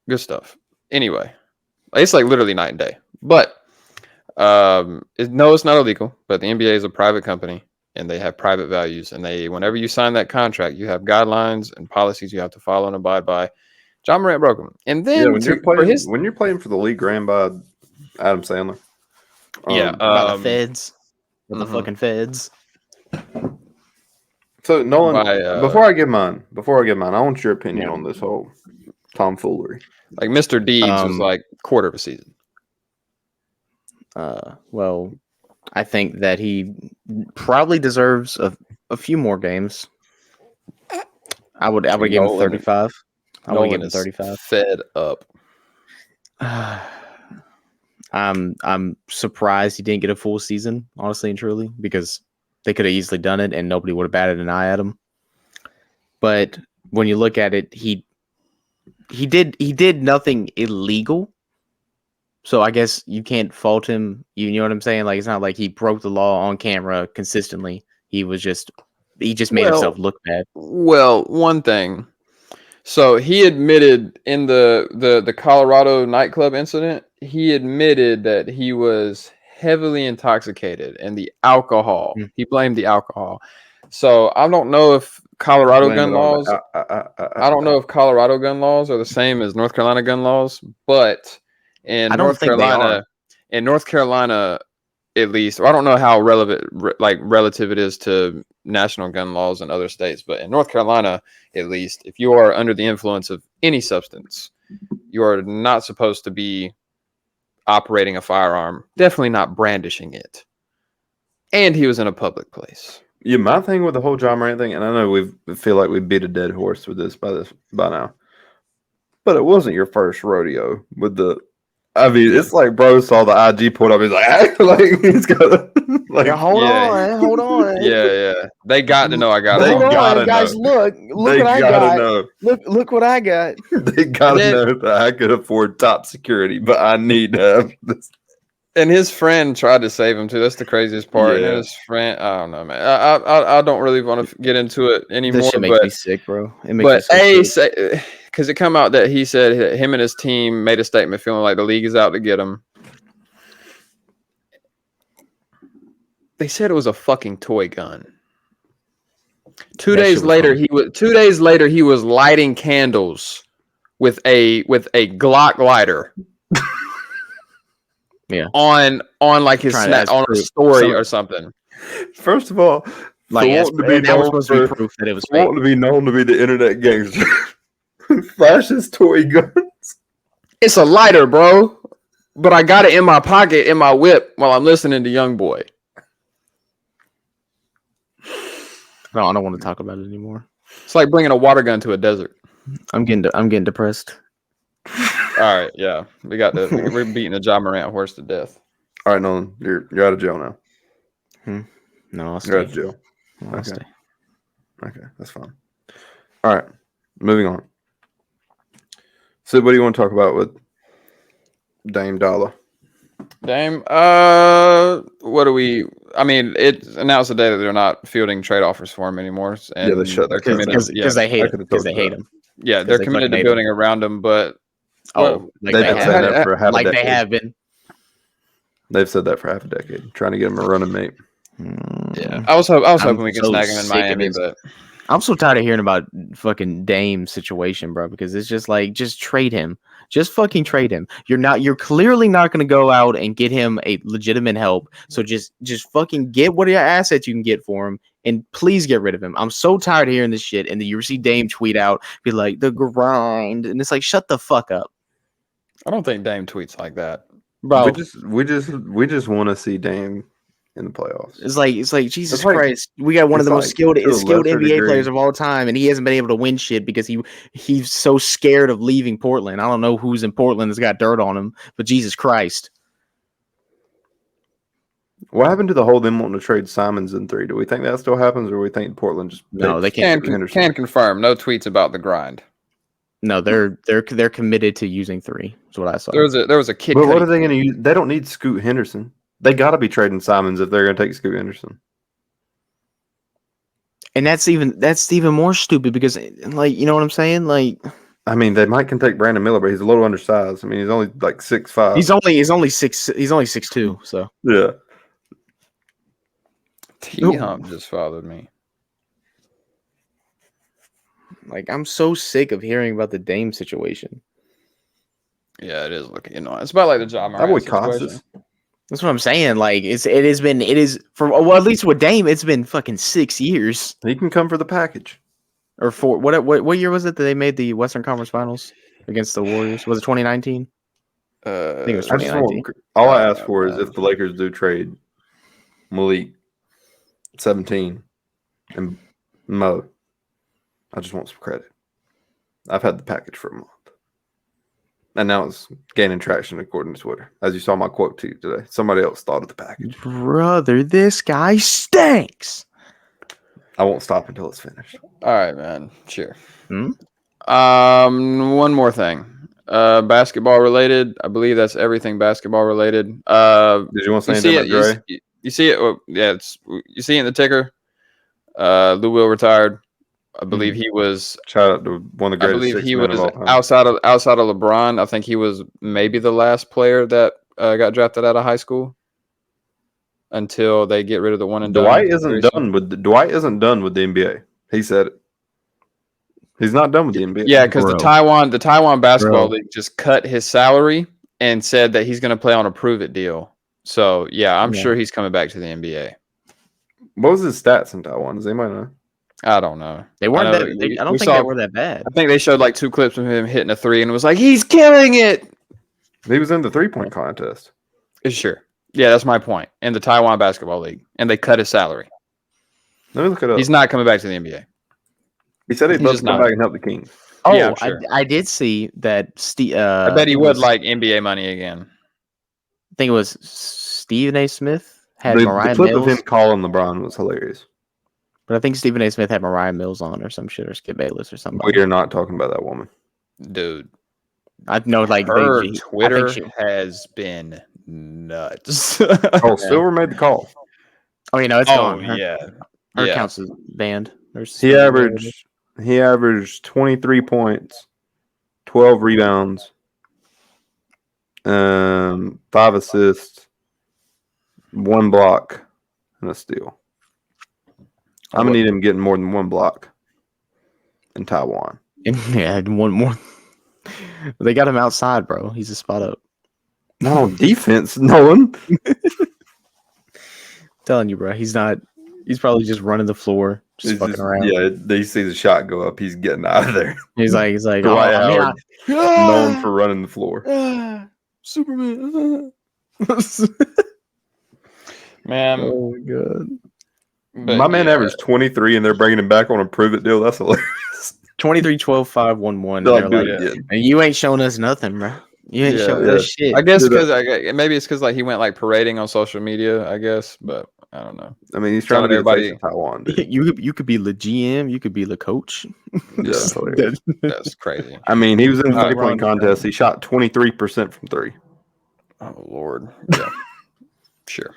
good stuff. Anyway, it's like literally night and day. But no, it's not illegal. But the NBA is a private company, and they have private values. And whenever you sign that contract, you have guidelines and policies you have to follow and abide by. John Morant broke them. And then when you're playing for the league ran by Adam Sandler. By the feds. The fucking feds. So Nolan, before I give mine, I want your opinion on this whole tomfoolery. Like Mr. Deeds was like quarter of a season. Well, I think that he probably deserves a few more games. I would give him 35. I would give him 35. Fed up. I'm surprised he didn't get a full season, honestly and truly, because they could have easily done it and nobody would have batted an eye at him. But when you look at it, he did nothing illegal. So I guess you can't fault him. You know what I'm saying? Like, it's not like he broke the law on camera consistently. He just made himself look bad. Well, one thing. So he admitted in the Colorado nightclub incident, he admitted that he was heavily intoxicated and the alcohol. He blamed the alcohol. So I don't know if Colorado gun laws. I don't know if Colorado gun laws are the same as North Carolina gun laws, but in North Carolina, at least, or I don't know how relative it is to national gun laws in other states, but in North Carolina, at least, if you are under the influence of any substance, you are not supposed to be operating a firearm, definitely not brandishing it. And he was in a public place. Yeah, my thing with the whole John Morant thing, and I know we feel like we beat a dead horse with this by now, but it wasn't your first rodeo with the I mean, it's like bro saw the IG pulled up. He's like, like he's got like, Yeah, hold on. Yeah. They got to know I got They it. Hold gotta on, guys. know. Look they what I gotta got. know. Look what I got. They gotta then- know that I could afford top security, but I need to have this. And his friend tried to save him too. That's the craziest part. Yeah. And his friend, I don't know, man. I don't really want to get into it anymore. This shit makes but me sick, bro. It makes but me so sick. because it come out that he said him and his team made a statement feeling like the league is out to get him. They said it was a fucking toy gun. 2 That days shit was later, funny. 2 days later he was lighting candles with a Glock lighter. Yeah. On like his Trying to snap ask on a proof. story or something. First of all, Like for as, wanting to be that was known supposed to be for, proof that it was for fake. wanting to be known to be the internet gangster, flashes toy guns. It's a lighter, bro. But I got it in my pocket in my whip while I'm listening to Young Boy. No, I don't want to talk about it anymore. It's like bringing a water gun to a desert. I'm getting depressed. All right, yeah, we're beating a John Morant horse to death. All right, Nolan, you're out of jail now. No, I'll You're stay. out of jail. I'll Okay. stay. Okay, that's fine. All right, moving on. So, what do you want to talk about with Dame Dollar? Dame, what do we? I mean, it's announced today that they're not fielding trade offers for him anymore, and Yeah, they shut they're that down. committed. Because they hate I him. could've Because told they you hate that. him. Yeah, they're they committed fucking to hate building around him, but Oh, like They've they been have. saying that for half Like a they decade. have been. They've said that for half a decade, trying to get him a running mate. yeah, I was hoping we could so snag him in sick of Miami, his- but I'm so tired of hearing about fucking Dame situation, bro, because it's just like, just trade him. Just fucking trade him. You're clearly not going to go out and get him a legitimate help. So just fucking get what assets you can get for him and please get rid of him. I'm so tired of hearing this shit. And then you see Dame tweet out, be like, the grind. And it's like, shut the fuck up. I don't think Dame tweets like that. Bro, We just want to see Dame in the playoffs. it's like Jesus It's like- Christ. We got one of the it's most like, skilled to a lesser NBA degree. players of all time, and he hasn't been able to win shit because he's so scared of leaving Portland. I don't know who's in Portland that's got dirt on him, but Jesus Christ. What happened to the whole them wanting to trade Simons in 3? Do we think that still happens, or we think Portland just No, they picks can't. Henderson? Can confirm. No tweets about the grind. No, they're committed to using 3. Is what I saw. There was a kid. But what are Cudi- they going to use? They don't need Scoot Henderson. They got to be trading Simons if they're going to take Scoot Henderson. And that's even more stupid because, like, you know what I'm saying? Like, I mean, they might can take Brandon Miller, but he's a little undersized. I mean, he's only like 6'5". he's only 6'2", so Yeah. T-Hump just followed me. like I'm so sick of hearing about the Dame situation. Yeah, it is looking. It's about like the John That boy Morant Costas. situation. That's what I'm saying. Like it is for, well, at least with Dame, it's been fucking 6 years He can come for the package. or 4. What year was it that they made the Western Conference Finals against the Warriors? Was it 2019? I think it was I just 2019. want, all I ask for is if the Lakers do trade Malik 17 and Mo, I just want some credit. I've had the package for a month. And now it's gaining traction according to Twitter. As you saw my quote to you today. Somebody else thought of the package. Brother, this guy stinks. I won't stop until it's finished. All right, man. Sure. Hmm? One more thing. Basketball related. I believe that's everything basketball related. Did you want to say anything about Dre? You see it. Well, yeah, you see it in the ticker. Lou Will retired. I believe he was. Shout out to one of the I greatest believe 6 he men was of all time. outside of LeBron. I think he was maybe the last player that got drafted out of high school until they get rid of the one and done. Dwight isn't done with the NBA. He said it. He's not done with the NBA. Yeah, because the Taiwan basketball Bro. league just cut his salary and said that he's going to play on a prove it deal. So yeah, I'm sure he's coming back to the NBA. What was his stats in Taiwan? Does anybody know? I don't know. They weren't I know that. we- I don't we think saw- they were that bad. I think they showed like 2 clips of him hitting a 3, and it was like he's killing it. He was in the 3-point contest. Sure. Yeah, that's my point. In the Taiwan basketball league, and they cut his salary. Let me look it up. He's not coming back to the NBA. He said he'd he's love to just come not. back and help the Kings. Oh, Yeah, I'm sure. I did see that. I bet he would like NBA money again. I think it was Stephen A. Smith had The Mariah clip Mills, of him calling LeBron was hilarious. but I think Stephen A. Smith had Mariah Mills on or some shit, or Skip Bayless or somebody. We are not talking about that woman. Dude, I know, like her I think Twitter has been nuts. Oh, Silver made the call. Oh, you know, it's Oh gone. Her yeah. account's banned. Or He suspended. averaged 23 points, 12 rebounds, 5 assists, 1 block, and a steal. I'm gonna need him getting more than 1 block in Taiwan. Yeah, one more. They got him outside, bro. He's a spot up. Not on defense, Nolan. Telling you, bro. He's not. He's probably just running the floor, just fucking around. Yeah, they see the shot go up. He's getting out of there. He's like, Dwight oh, I mean, Howard, known for running the floor. Superman. Man, oh my god. but My man yeah, averaged 23, and they're bringing him back on a prove it deal. That's hilarious. 23, 12, 5, 1, 1. They're They're like, do like, it again. "And you ain't showing us nothing, bro. You ain't showing us shit." I guess Dude, because maybe it's because like he went like parading on social media. I guess, but I don't know. I mean, he's trying to be Everybody- the face of Taiwan, dude. You could be the GM. You could be the coach. Yeah, hilarious. That's crazy. I mean, he was in the Right, three-point contest. He shot 23% from 3. Oh Lord. Yeah. Sure.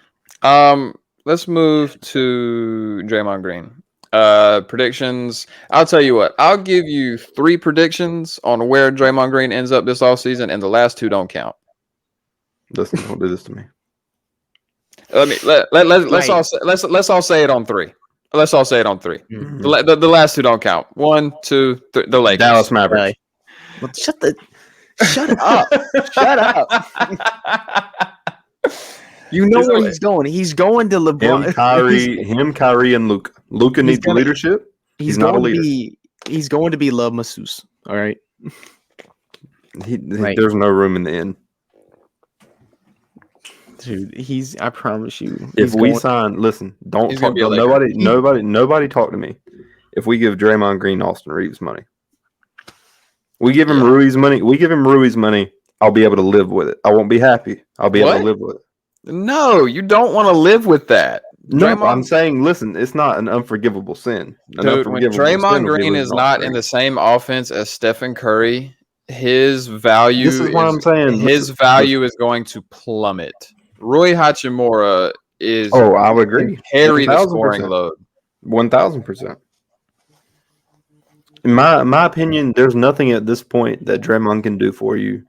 Let's move to Draymond Green. Predictions. I'll tell you what. I'll give you 3 predictions on where Draymond Green ends up this offseason, and the last 2 don't count. Listen, don't do this to me. Let's all say it on 3. Let's all say it on 3. Mhm. The last 2 don't count. 1, 2, 3. The Lakers. Dallas Mavericks. Well, shut up. Shut up. You know where he's going. He's going to LeBron. Kyrie, and Luka. Luka needs gonna- leadership. He's not a leader. He's going to be love masseuse. All right. There's no room in the inn. Dude, I promise you. If we sign, listen, don't He's talk. gonna be a Laker. Nobody talk to me. If we give Draymond Green Austin Reeves money, we give him Ruiz money. I'll be able to live with it. I won't be happy. I'll be able to live with it. No, you don't want to live with that. No, Draymond- I'm saying, listen, it's not an unforgivable sin. Dude, when Draymond Green is not in the same offense as Stephen Curry, his value This is what I'm saying. His value is going to plummet. Rui Hachimura is I would agree. Carry the 1000%. scoring load. 1,000%. In my opinion, there's nothing at this point that Draymond can do for you.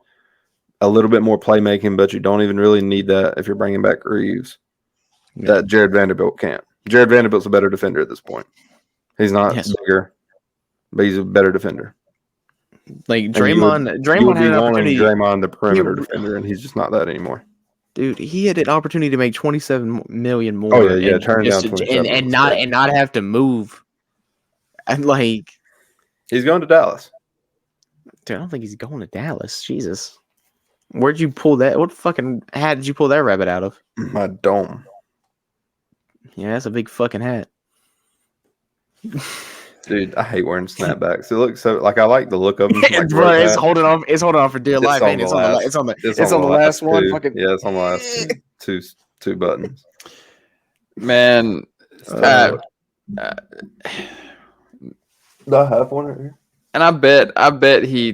A little bit more playmaking, but you don't even really need that if you're bringing back Reeves. Yeah. That Jared Vanderbilt can't. Jared Vanderbilt's a better defender at this point. He's not bigger, but he's a better defender. Like And Draymond you would had be an wanting opportunity. Draymond the perimeter defender, and he's just not that anymore. Dude, he had an opportunity to make 27 million more. Oh, yeah, and turn just down to- 27 and was not crazy. and not have to move. And like, He's going to Dallas. dude, I don't think he's going to Dallas. Jesus, where'd you pull that? What fucking hat did you pull that rabbit out of? My dome. Yeah, that's a big fucking hat. Dude, I hate wearing snapbacks. It looks so like I like the look of them. Like, Bro, it's holding on. It's holding on for dear life. on Ain't it? the last- It's on the last one. two. Fucking Yeah, it's on the last two buttons. Man, Do I have one right here? and I bet he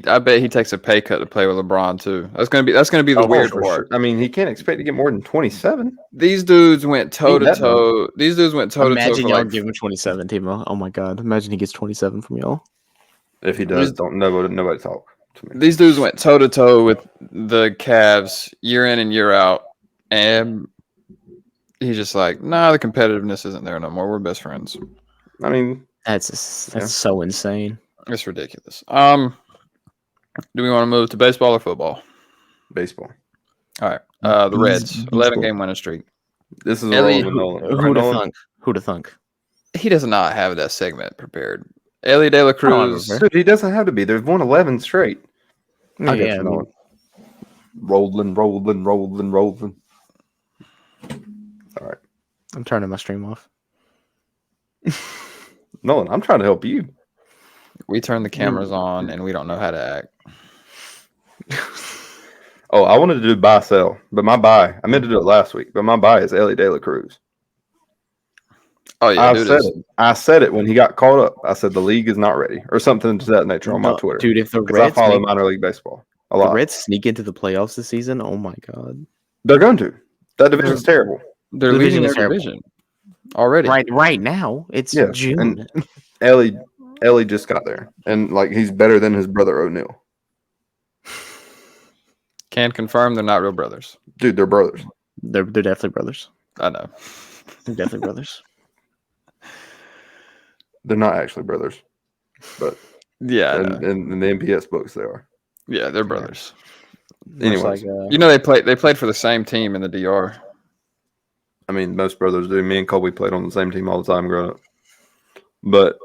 takes a pay cut to play with LeBron too. That's gonna be the weird for part. sure. I mean, he can't expect to get more than 27. These dudes went toe to that toe. These dudes went toe to toe imagine for y'all like give him 27, Timo. Oh my god, imagine he gets 27 from y'all. If he does, nobody talk to me. these dudes went toe to toe with the Cavs year in and year out, and he's just like, nah, the competitiveness isn't there no more. We're best friends. I mean, That's so insane. It's ridiculous. Do we want to move to baseball or football? baseball. All right. The Reds, 11-game winning streak. This is Ellie, a roll with Nolan. Who'd have Nolan? thunk? Who'd have thunk? He does not have that segment prepared. Ellie De La Cruz. remember. Dude, he doesn't have to be. They've won 11 straight. I guess Yeah, Nolan. Rolling. All right. I'm turning my stream off. Nolan, I'm trying to help you. We turn the cameras on and we don't know how to act. Oh, I wanted to do buy sell, but my buy, I meant to do it last week, but my buy is Ellie De La Cruz. Oh yeah, I said it when he got caught up. I said the league is not ready, or something to that nature on my Twitter. Dude, if the because I Reds follow minor league baseball a lot. The Reds sneak into the playoffs this season, oh my god. They're going to. That division's terrible. They're The leading division their is terrible. division already. Right now. It's June. And Ellie just got there, and like he's better than his brother O'Neal. Can confirm they're not real brothers. Dude, they're brothers. They're definitely brothers. I know. They're definitely brothers. They're not actually brothers, but Yeah, in the NPS books they are. Yeah, they're brothers. Anyways, they played for the same team in the DR. I mean, most brothers do. Me and Colby played on the same team all the time growing up. But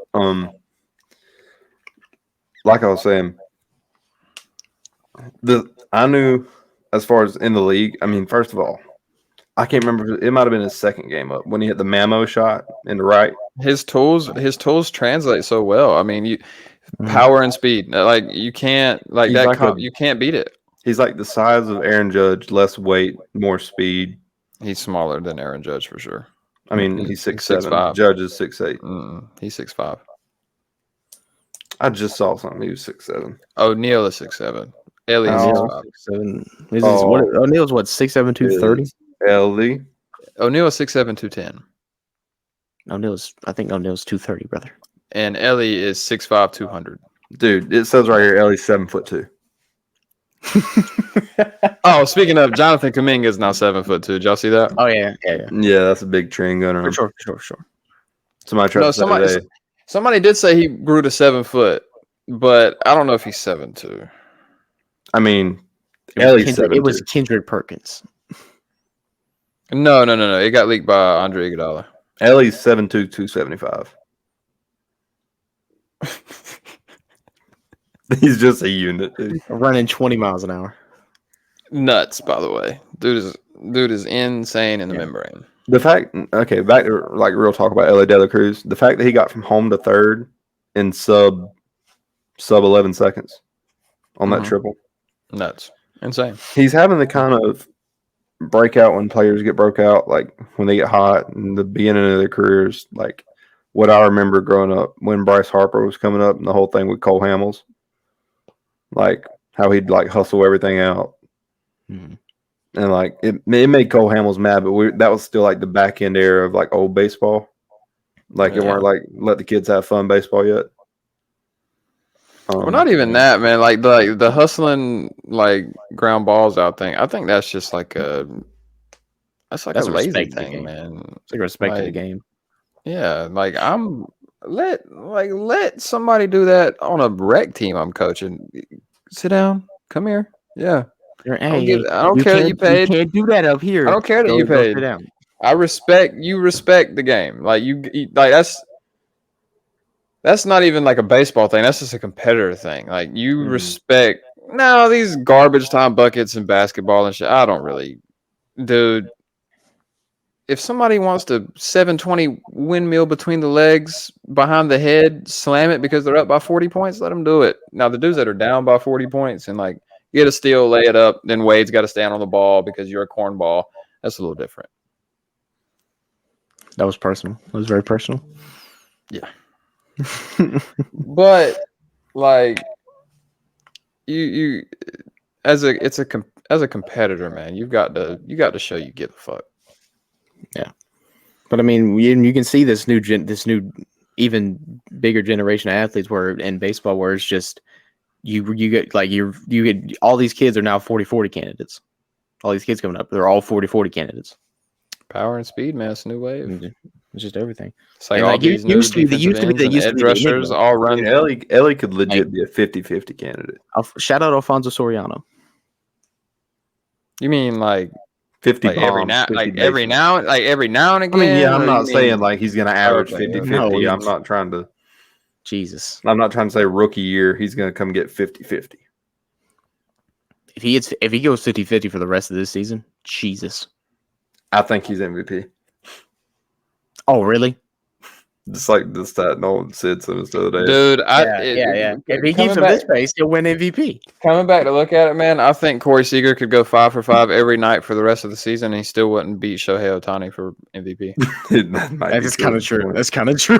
like I was saying, I knew as far as in the league. I mean, first of all, I can't remember. It might have been his second game up when he hit the Mamo shot in the right. His tools translate so well. I mean, power and speed. Like you can't you can't beat it. He's like the size of Aaron Judge, less weight, more speed. He's smaller than Aaron Judge for sure. I mean, he's 6'7". Judge is 6'8". He's 6'5". I just saw something. He was 6'7". O'Neal is 6'7". Ellie is 6'5". O'Neal's what, 6'7", 230? Ellie. O'Neal is 6'7", 210. I think O'Neal's 230, brother. And Ellie is 6'5", 200. Dude, it says right here Ellie's 7'2". Oh, speaking of, Jonathan Kuminga is now 7'2". Did y'all see that? Oh yeah. Yeah, that's a big trend going on. For sure. Somebody tried to say today. Somebody did say he grew to 7 foot, but I don't know if he's 7'2". I mean, it was Kendrick Perkins. No. It got leaked by Andre Iguodala. Ellie's 7'2", 275. He's just a unit, dude. Running 20 miles an hour. Nuts, by the way. Dude is insane in the membrane. The fact, okay, back to like real talk about Ellie De La Cruz. The fact that he got from home to third in sub 11 seconds on that triple. Nuts. Insane. He's having the kind of breakout when players get broke out, like when they get hot in the beginning of their careers, like what I remember growing up when Bryce Harper was coming up and the whole thing with Cole Hamels. Like how he'd like hustle everything out. And like it made Cole Hamels mad, but that was still like the back end era of like old baseball. Like it weren't like let the kids have fun baseball yet. Well, not even that, man. Like the hustling like ground balls out thing. I think that's just like that's a lazy thing, man. It's like respect to the game. Yeah, like let somebody do that on a rec team I'm coaching. Sit down, come here. Yeah. I don't care that you paid. You can't do that up here. I don't care that you paid. I respect the game. Like you like that's not even like a baseball thing. That's just a competitor thing. Like you respect these garbage time buckets and basketball and shit. I don't really, dude. If somebody wants to 720 windmill between the legs behind the head, slam it because they're up by 40 points, let them do it. Now the dudes that are down by 40 points and like get a steal, lay it up, then Wade's got to stand on the ball because you're a cornball. That's a little different. That was personal. It was very personal. Yeah. But like you as a competitor, man, you got to show you give a fuck. Yeah. But I mean, you can see this new even bigger generation of athletes where in baseball where it's just you get all these kids are now 40-40 candidates. All these kids coming up, they're all 40-40 candidates. Power and speed, man. It's a new wave. It's just everything. It's like all these used to be the edge rushers all run. Ellie could legit be a 50-50 candidate. Shout out Alfonso Soriano. You mean like 50 like every now and again? I mean, yeah, I'm not saying like he's gonna average 50-50. No, I'm not trying to. Jesus. I'm not trying to say rookie year he's gonna come get 50-50. If he goes 50-50 for the rest of this season, Jesus. I think he's MVP. Oh, really? Just like the stat Nolan said to us the other day. Dude, Yeah. If he keeps coming up this back, pace, he'll win MVP. coming back to look at it, man, I think Corey Seager could go 5 for 5 every night for the rest of the season, and he still wouldn't beat Shohei Ohtani for MVP. That is kind of true. That's kind of true.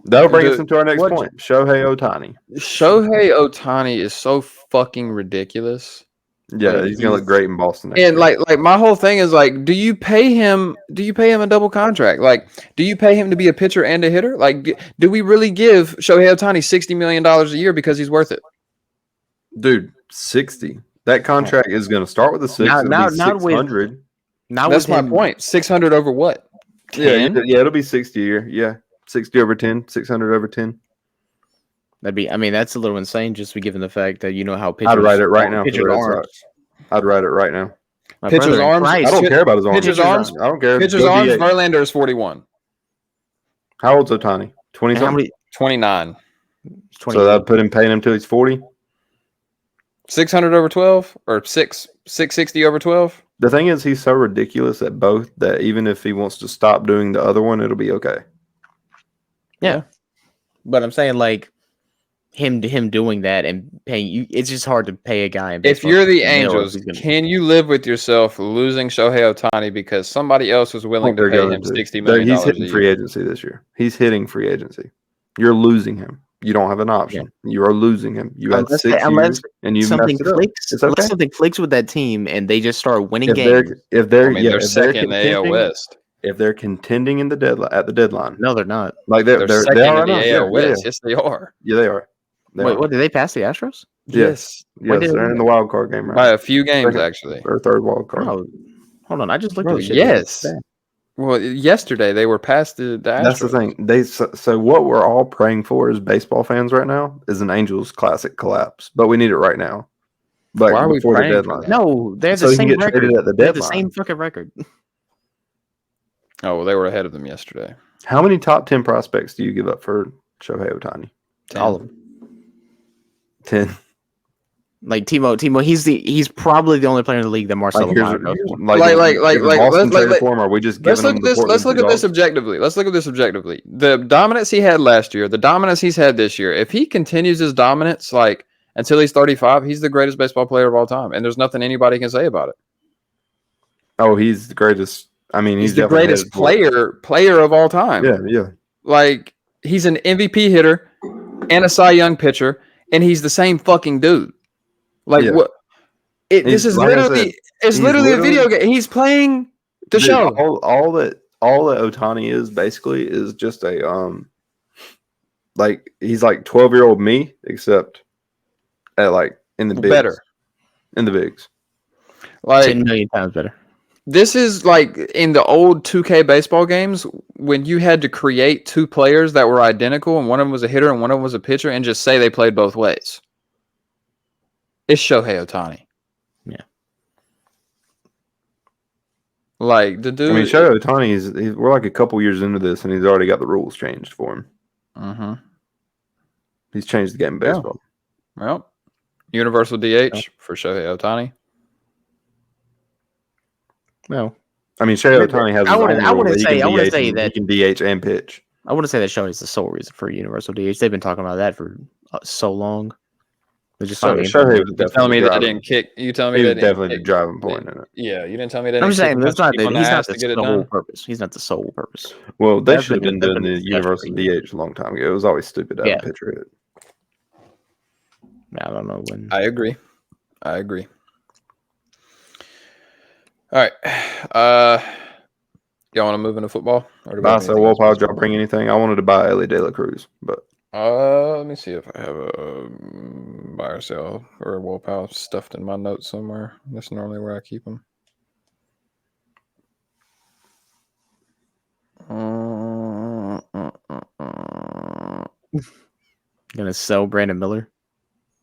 That'll bring us Dude, into our next point. Shohei Ohtani. Shohei Ohtani is so fucking ridiculous. Yeah, Like, he's gonna look great in Boston. And like my whole thing is like, do you pay him a double contract? Like, do you pay him to be a pitcher and a hitter? Like, do we really give Shohei Ohtani $60 million a year because he's worth it? Dude, 60. That contract is gonna start with a 6. Now 600. That's my point. 600 over what? 10? Yeah, it'll be 60 a year. Yeah. 60 over 10, 600 over 10. That's a little insane just given the fact that you know how pitchers. I'd write it right now. Pitchers' arms. I'd write it right now. My Pitcher's brother in arms. Christ. I don't care about his arms. Pitcher's arms. I don't care. Pitcher's Go arms. DH. Verlander is 41. How old's Ohtani? 20 And how something. many? 29. 20. So that'd put him paying him till he's 40. 600 over 12 or 660 over 12. The thing is, he's so ridiculous at both that even if he wants to stop doing the other one, it'll be okay. Yeah. But I'm saying like him doing that and paying you, it's just hard to pay a guy. In If baseball you're the $60 million if Angels, he's gonna- can you live with yourself losing Shohei Ohtani because somebody else was willing to They're pay going him to. $60 million? He's a hitting year? free agency this year. He's hitting free agency. You're losing him. You don't have an option. You are losing him. You had Unless 6 they- unless years and you something messed it up. clicks, It's okay. unless something clicks with that team and they just start winning If games. they're I mean, they're second in the AL West. if they're contending in the deadline at the deadline, No, they're not. like They're second they are in the right now. AL Yeah, West. yeah, Yes, they are. yeah, they are. They Wait, are. what did they pass the Astros? Yes, When yes, did they're they- in the wild card game right By now. a few games, Second. actually. Or third wild card. Oh, hold on. I just looked Bro, at this shit. yes. Well, yesterday they were past the That's the Astros. thing. So what we're all praying for as baseball fans right now is an Angels classic collapse, but we need it right now. But Why are we before the praying for deadline. that? No, they're So the he can same get record. traded at the They're the deadline. same fucking record. Oh, well, they were ahead of them yesterday. How many top 10 prospects do you give up for Shohei Ohtani? 10. All of them. 10. Like Timo, he's probably the only player in the league that Marcelo Meyer goes for. Are we just Let's giving look at this. Let's look at this objectively. Let's look at this objectively. The dominance he had last year, the dominance he's had this year. If he continues his dominance, like until he's 35, he's the greatest baseball player of all time, and there's nothing anybody can say about it. Oh, he's the greatest. I mean, He's the greatest player of all time. Yeah. Like he's an MVP hitter and a Cy Young pitcher, and he's the same fucking dude. Like Yeah. what? This is like I literally. said, It's he's literally a video literally- game. He's playing the Dude, show. All that Ohtani is basically is just a like he's like 12-year-old me, except at like in the bigs. Better. In the bigs. Like 10 million times better. this is like in the old 2K baseball games when you had to create two players that were identical and one of them was a hitter and one of them was a pitcher and just say they played both ways. It's Shohei Ohtani. Yeah. Like the dude. I mean, Shohei Ohtani we're like a couple years into this, and he's already got the rules changed for him. Mm-hmm. He's changed the game of baseball. Well, universal DH for Shohei Ohtani. No, I mean, Shohei Ohtani has. I wouldn't he say that- he can DH and pitch. I wouldn't say that Shohei's the sole reason for universal DH. They've been talking about that for so long. They just Oh, started Shohei was You telling me that definitely didn't kick? You telling me He that was didn't definitely the kick- driving point in it. Yeah, you didn't tell me that. I'm just saying that's not he's he's not to get it the whole done. purpose. He's not the sole purpose. Well, they That's should have been- been that's doing been the discussed universal for years. DH a long time ago. It was always stupid to have Yeah. a pitcher hit. I don't know when. I agree. All right. Y'all want to move into football? Or do we Buy, have sell, anything else? Wolpile, did y'all bring anything? I wanted to buy Ellie De La Cruz, but Let me see if I have a buy or sell or a wool pile stuffed in my notes somewhere. That's normally where I keep them. Gonna sell Brandon Miller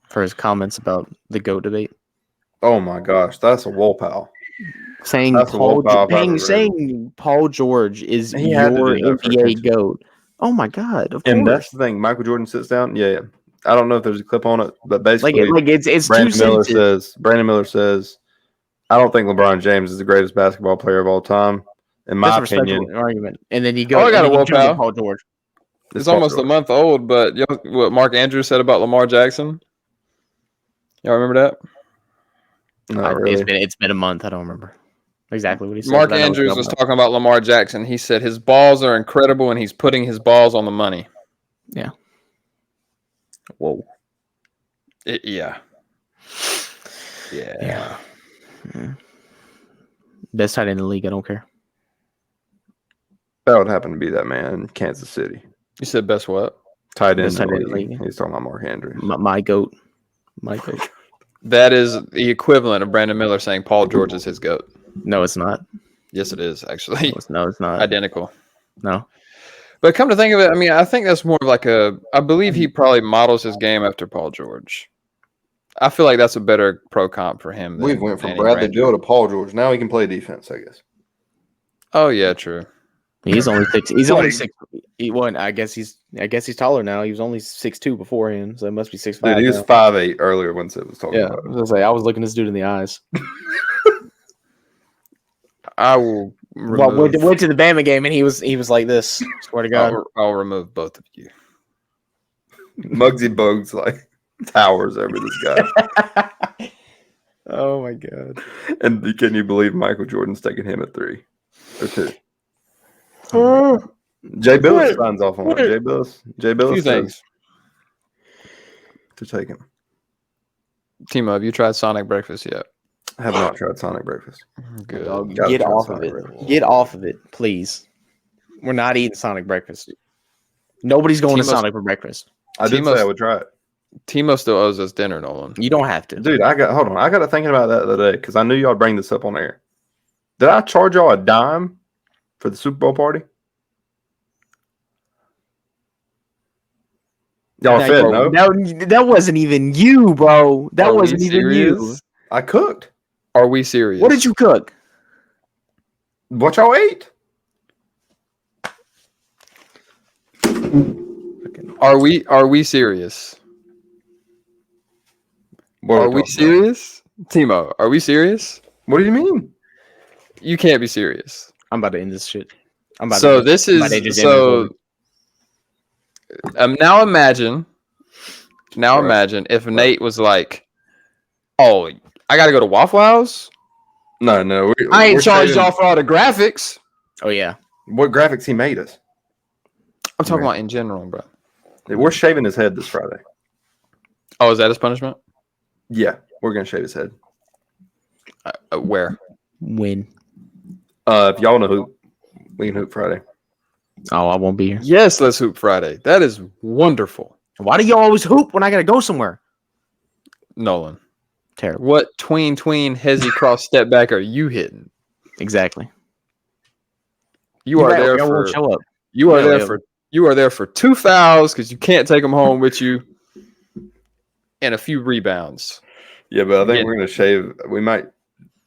for his comments about the GOAT debate, oh my gosh, that's a Wolpile. saying That's a Wolf I've ever read. saying Paul George is He had to your do that for NBA attention. GOAT. Oh my God! Of And course. that's the thing. Michael Jordan sits down. Yeah. I don't know if there's a clip on it, but Like basically, it's two Brandon Miller says, I don't think LeBron James is the greatest basketball player of all time. In my That's a respectable opinion, argument. And then you go. Oh, I got and a then you jump Wolf to Paul George. It's almost a month old, but what Mark Andrews said about Lamar Jackson? Y'all remember that? Not really. It's been a month. I don't remember exactly what he said. Mark Andrews was talking about Lamar Jackson. He said his balls are incredible, and he's putting his balls on the money. Yeah. Whoa. Yeah. Best tight end in the league. I don't care. That would happen to be that man in Kansas City. You said best what? Tight end Best tight in end the in league. the league. He's talking about Mark Andrews. My goat. My goat. That is the equivalent of Brandon Miller saying Paul George is his GOAT. No, it's not. Yes, it is, actually. No, it's not. Identical. No. But come to think of it, I mean, I think that's more of like I believe he probably models his game after Paul George. I feel like that's a better pro comp for him. We've went from Bradley Beal to Paul George. Now he can play defense, I guess. Oh yeah, true. He's only 6. He's only 6. He won. I guess he's taller now. He was only 6'2" beforehand, so it must be 6'5". Dude, he was 5'8" earlier when Sid was talking about it. I was looking this dude in the eyes. I will remove, went to the Bama game and he was like this. Swear to God. I'll remove both of you. Muggsy Bogues like towers over this guy. Oh my God. And can you believe Michael Jordan's taking him at 3 or 2? Jay Billis signs off on it. Jay Billis Few things to take him. Timo, have you tried Sonic Breakfast yet? I have not tried Sonic Breakfast. Good. Get off of it. Get off of it, please. We're not eating Sonic Breakfast. Nobody's going to Sonic for breakfast. I did say I would try it. Timo still owes us dinner, Nolan. You don't have to. Dude, hold on. I got to thinking about that the other day because I knew y'all bring this up on air. Did I charge y'all a dime for the Super Bowl party? Y'all said no? That wasn't even you, bro. That wasn't even you. I cooked. Are we serious? What did you cook? What y'all ate? Are we serious? Are we serious? Timo, are we serious? What do you mean? You can't be serious. I'm about to end this shit. Now imagine if Nate was like, "Oh, I got to go to Waffle House." No, I ain't charged y'all for all the graphics. Oh yeah, what graphics he made us? I'm talking about in general, bro. We're shaving his head this Friday. Oh, is that his punishment? Yeah, we're gonna shave his head. Where? When? If y'all want to hoop, we can hoop Friday. Oh, I won't be here. Yes, let's hoop Friday. That is wonderful. Why do you always hoop when I gotta go somewhere? Nolan. Terrible. What tween hezzy cross step back are you hitting? Exactly. You are there for show up. You are there for 2 fouls because you can't take them home with you, and a few rebounds. Yeah, but I think we're gonna shave. We might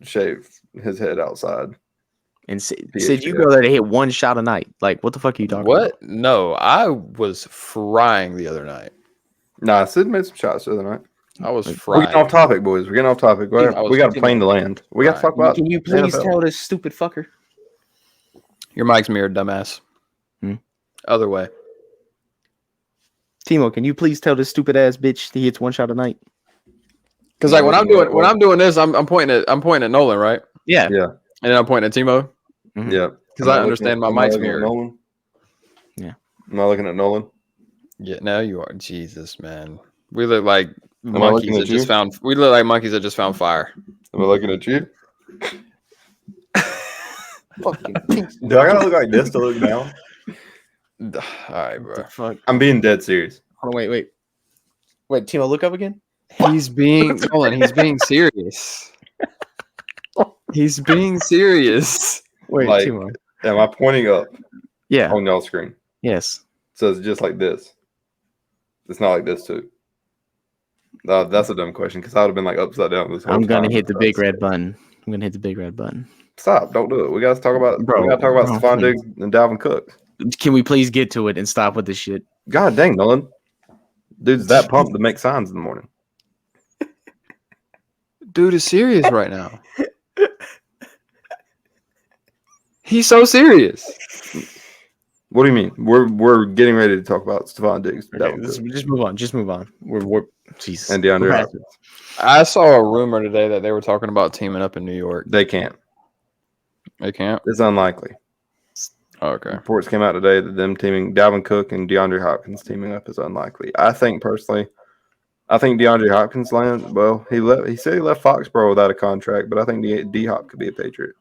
shave his head outside. And Sid, you go there to hit one shot a night. Like, what the fuck are you talking about? What? No, I was frying the other night. Nah, Sid made some shots the other night. I was frying. We're getting off topic, boys. We're getting off topic. We got a plane to land. We got to talk about. Can you please tell this stupid fucker? Your mic's mirrored, dumbass. Other way. Timo, can you please tell this stupid ass bitch he hits one shot a night? Because like when I'm doing this, I'm pointing at Nolan, right? Yeah. Yeah. And then I'm pointing at Timo. Mm-hmm. Yeah. Because I understand my mic's mirrored. Nolan? Yeah. Am I looking at Nolan? Yeah, now you are. Jesus, man. We look like monkeys that just found. We look like monkeys that just found fire. Am I looking at you? Fucking Do I gotta look like this to look down? All right, bro. fuck? I'm being dead serious. Hold on, wait, Timo, look up again. He's being Nolan. He's being serious. He's being serious. Wait, Like, Timo. am I pointing up? Yeah. On y'all's screen. Yes. So it's just like this. It's not like this too. That's a dumb question because I would have been like upside down this whole time. I'm gonna hit the big red button. Stop! Don't do it. We gotta talk about. Bro, we gotta talk about Stephon Diggs and Dalvin Cook. Can we please get to it and stop with this shit? God dang, Nolan. Dude's that pumped to make signs in the morning. Dude is serious right now. He's so serious. What do you mean? We're getting ready to talk about Stephon Diggs, Okay, Dalvin Cook, just move on. Just move on. We're Jesus. and DeAndre We're past Hopkins. I saw a rumor today that they were talking about teaming up in New York. They can't. They can't. It's unlikely. Oh, okay. Reports came out today that them teaming Dalvin Cook and DeAndre Hopkins teaming up is unlikely. I think DeAndre Hopkins lands. Well, he said he left Foxborough without a contract, but I think D Hop could be a Patriot.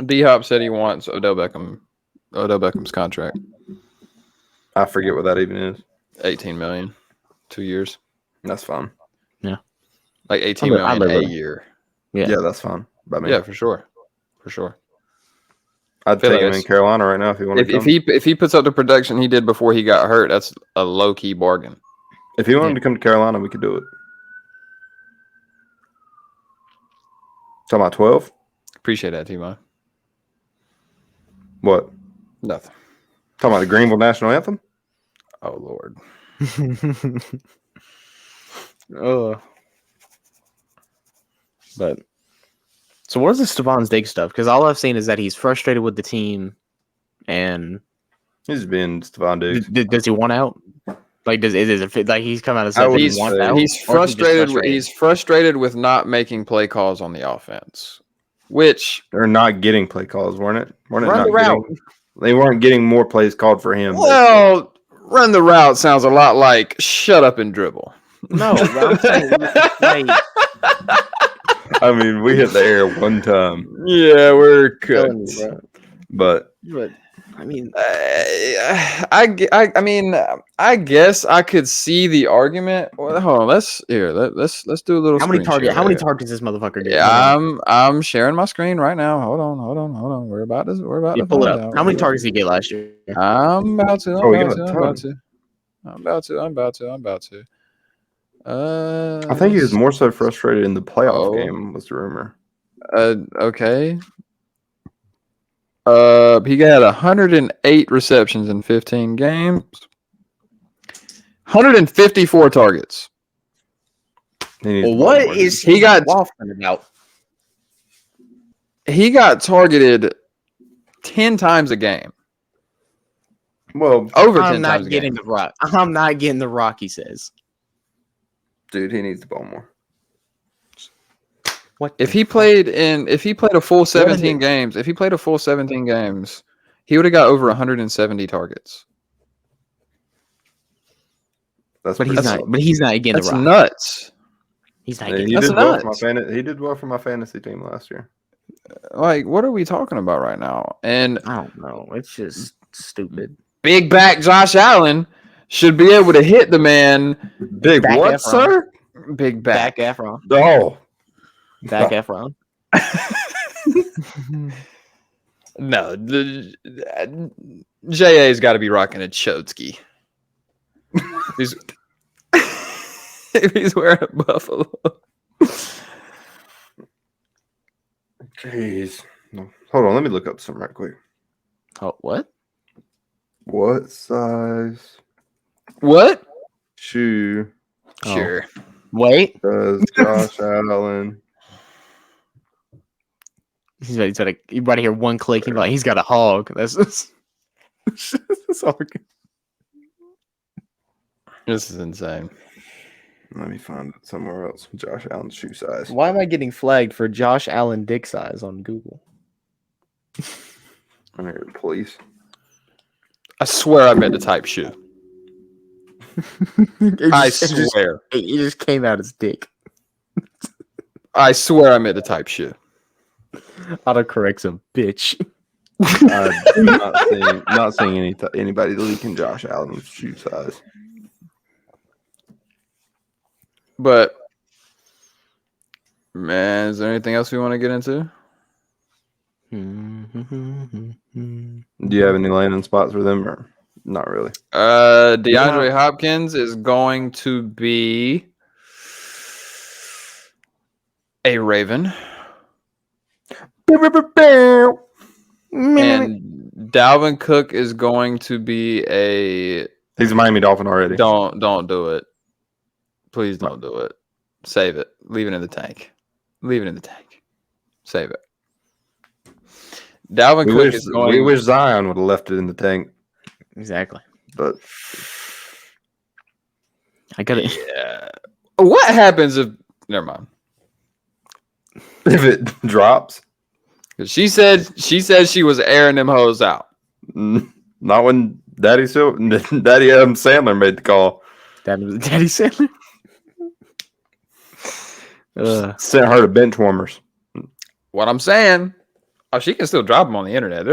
D Hop said he wants Odell Beckham's contract. I forget what that even is. 18 million, 2 years. That's fine. Like 18 million a year. Yeah. Yeah, that's fine. By me. Yeah, for sure. For sure. I'd feel take like him in Carolina right now if he wanted to come. If he puts up the production he did before he got hurt, that's a low key bargain. If he wanted to come to Carolina, we could do it. Talking about 12? Appreciate that, T-Mon. What? Nothing. Talking about the Greenville National Anthem? Oh Lord. But so what is the Stephon Diggs stuff? Because all I've seen is that he's frustrated with the team, and He's been Stephon Diggs. does he want out? Like, is it fit? Like he's come out and said that he wants out? He's Or is he just frustrated. He's frustrated with not making play calls on the offense, which They're not getting play calls, weren't it? Weren't it Run not the route. They weren't getting more plays called for him. well, run the route sounds a lot like shut up and dribble. No, I'm saying, like, I mean, we hit the air one time, Yeah, we're telling cooked. you, bro. but But I mean, I mean, I guess I could see the argument. Well, hold on, let's do a little. how many screen share targets here. this motherfucker get? Yeah, I'm sharing my screen right now. Hold on. We're about to You pull it find up. out. How many targets did he get last year? I'm about to. Oh, he got a ton. I'm about to. I think he was more so frustrated in the playoff Oh. game. Was the rumor? Okay. He got 108 receptions in 15 games. 154 targets. He needs Well, more what than- is He got- waffling about? He got targeted 10 times a game. Well, Over 10 I'm times not a getting game. the rock. I'm not getting the rock. He says. dude, he needs the ball more. What? If he played a full 17 it? games, he would have got over 170 targets. That's But he's pretty not. solid. But he's not getting That's the rock. nuts. He's not Yeah, getting. he That's did well nuts. for my fantasy team last year. Like, what are we talking about right now? And I don't know. It's just stupid. big back Josh Allen should be able to hit the man. Big Zac what, Efron. sir? Big Back back. Efron. Oh, Back Efron. No, JA's got to be rocking a Chotsky. He's if he's wearing a buffalo. jeez. No. Hold on, let me look up something right quick. Oh, what? What size What? shoe Oh. Sure. Wait. does Josh Allen? He's about to. You about to hear one click. He's like, he's got a hog. That's all. This is insane. Let me find it somewhere else. Josh Allen's shoe size. Why am I getting flagged for Josh Allen dick size on Google? I'm here, please. I swear I meant to type shoe. I swear. It just came out as dick. I swear I meant to type shoe. Autocorrect's a bitch. I'm not seeing anybody leaking Josh Allen's shoe size. But man, is there anything else we want to get into? Do you have any landing spots for them or not really? DeAndre Hopkins is going to be a Raven. And Dalvin Cook is going to be a He's a Miami Dolphin already. don't do it. Please don't do it. Save it. Leave it in the tank. Leave it in the tank. Save it. Dalvin We Cook wish, is going. we wish Zion would have left it in the tank, Exactly. but I got it. Yeah. What happens if? Never mind. if it drops, 'Cause she said she was airing them hoes out. not when Daddy Adam Sandler made the call. Daddy Sandler. Sent her to bench warmers. What I'm saying, she can still drop them on the internet.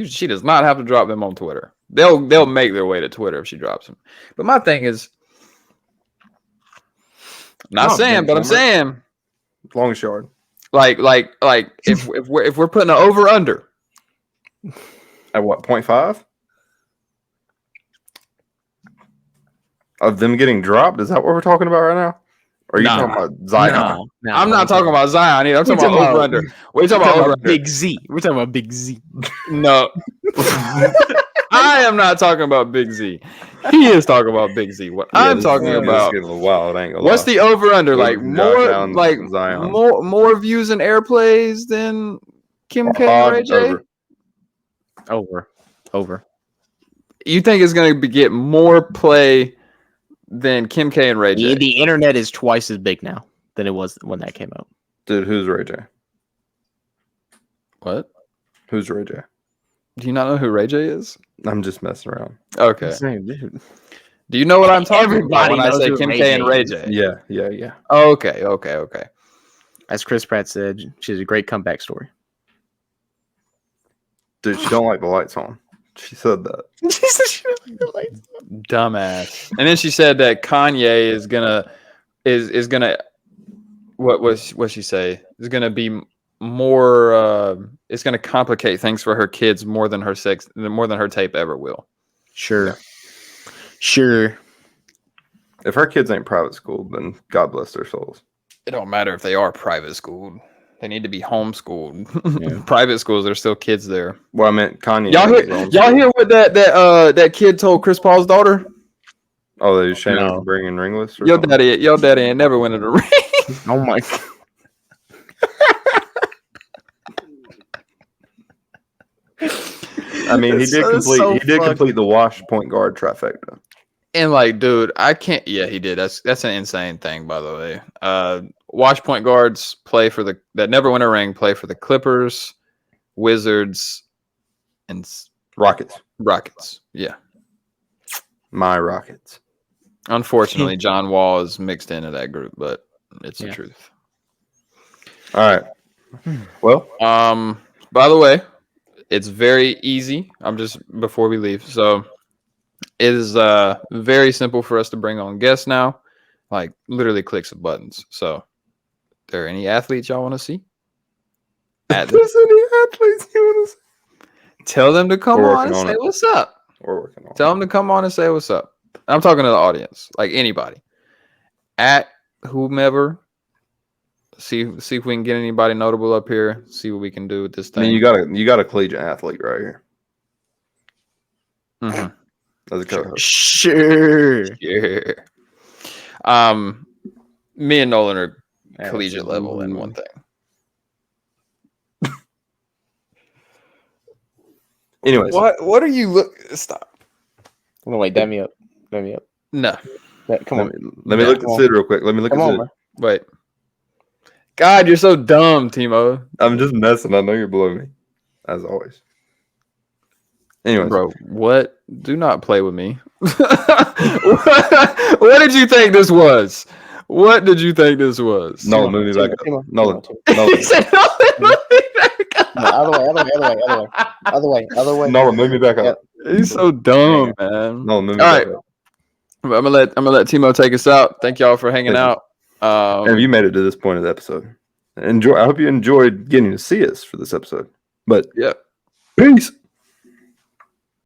She does not have to drop them on Twitter. They'll make their way to Twitter if she drops them. But my thing is, I'm saying, Longest yard. like if we're putting an over under At what, 0.5? Of them getting dropped? Is that what we're talking about right now? Or are you talking about Zion? No, I'm not talking about Zion either. I'm talking about over under. What are you talking about over under? Big Z. We're talking about Big Z. No. I am not talking about Big Z. He is talking about Big Z. What I'm talking about. Getting a little wild, I ain't gonna What's lie. the over under? Like Josh more Allen, Zion. more views and airplays than Kim K and Ray J? Over. You think it's gonna get more play than Kim K and Ray J? The internet is twice as big now than it was when that came out. Dude, who's Ray J? What? Who's Ray J? Do you not know who Ray J is? I'm just messing around. Okay. Same dude. Do you know what I'm talking about Everybody when I knows say who Kim Ray K and J Ray is. J? Yeah. Okay. As Chris Pratt said, she's a great comeback story. Dude, she don't like the lights on. She said that. She said she don't like the lights. Dumbass. And then she said that Kanye is gonna what she say? Is gonna be more it's gonna complicate things for her kids more than her tape ever will. Sure. If her kids ain't private school, then God bless their souls. It don't matter if they are private schooled. They need to be homeschooled. Yeah. Private schools, there's still kids there. Well, I meant Kanye. Y'all hear what that kid told Chris Paul's daughter? Oh, they shaming No. for bringing ringless? Or Your something? daddy ain't never went in the ring. Oh my God. I mean, he did So complete the wash point guard trifecta. And like, dude, I can't. Yeah, he did. That's an insane thing, by the way. Watch point guards that never win a ring play for the Clippers, Wizards, and Rockets. Yeah. My Rockets. Unfortunately, John Wall is mixed into that group, but it's the truth. All right. Well, by the way, it's very easy. Before we leave. So it is very simple for us to bring on guests now. Like literally clicks of buttons. So are there any athletes y'all want to see? if there's any athletes you want to see? Tell them to come We're on and working on say it. what's up. We're working on Tell them to come on and say what's up. I'm talking to the audience, like anybody. At whomever. See if we can get anybody notable up here. See what we can do with this I thing. mean, you got a collegiate athlete right here Mhm. as a co-host. Sure. Yeah. Me and Nolan are collegiate level in one thing. Anyways, What are you stop? No, wait, dab me up. No. Come on. let me look at Sid real quick. Let me look Come at on, Sid. bro. Wait. God, you're so dumb, Timo. I'm just messing. I know you're below me, as always. Anyways, Bro, what? Do not play with me. What did you think this was? What did you think this was? Nolan, move me back up. Nolan. He said, "Nolan, move me back up." Other way. Nolan, move me back up. He's so dumb, man. Nolan, move me All back right. up. I'm gonna let Timo take us out. Thank y'all for hanging Thank you. out. And if you made it to this point of the episode, I hope you enjoyed getting to see us for this episode. But Yeah. peace.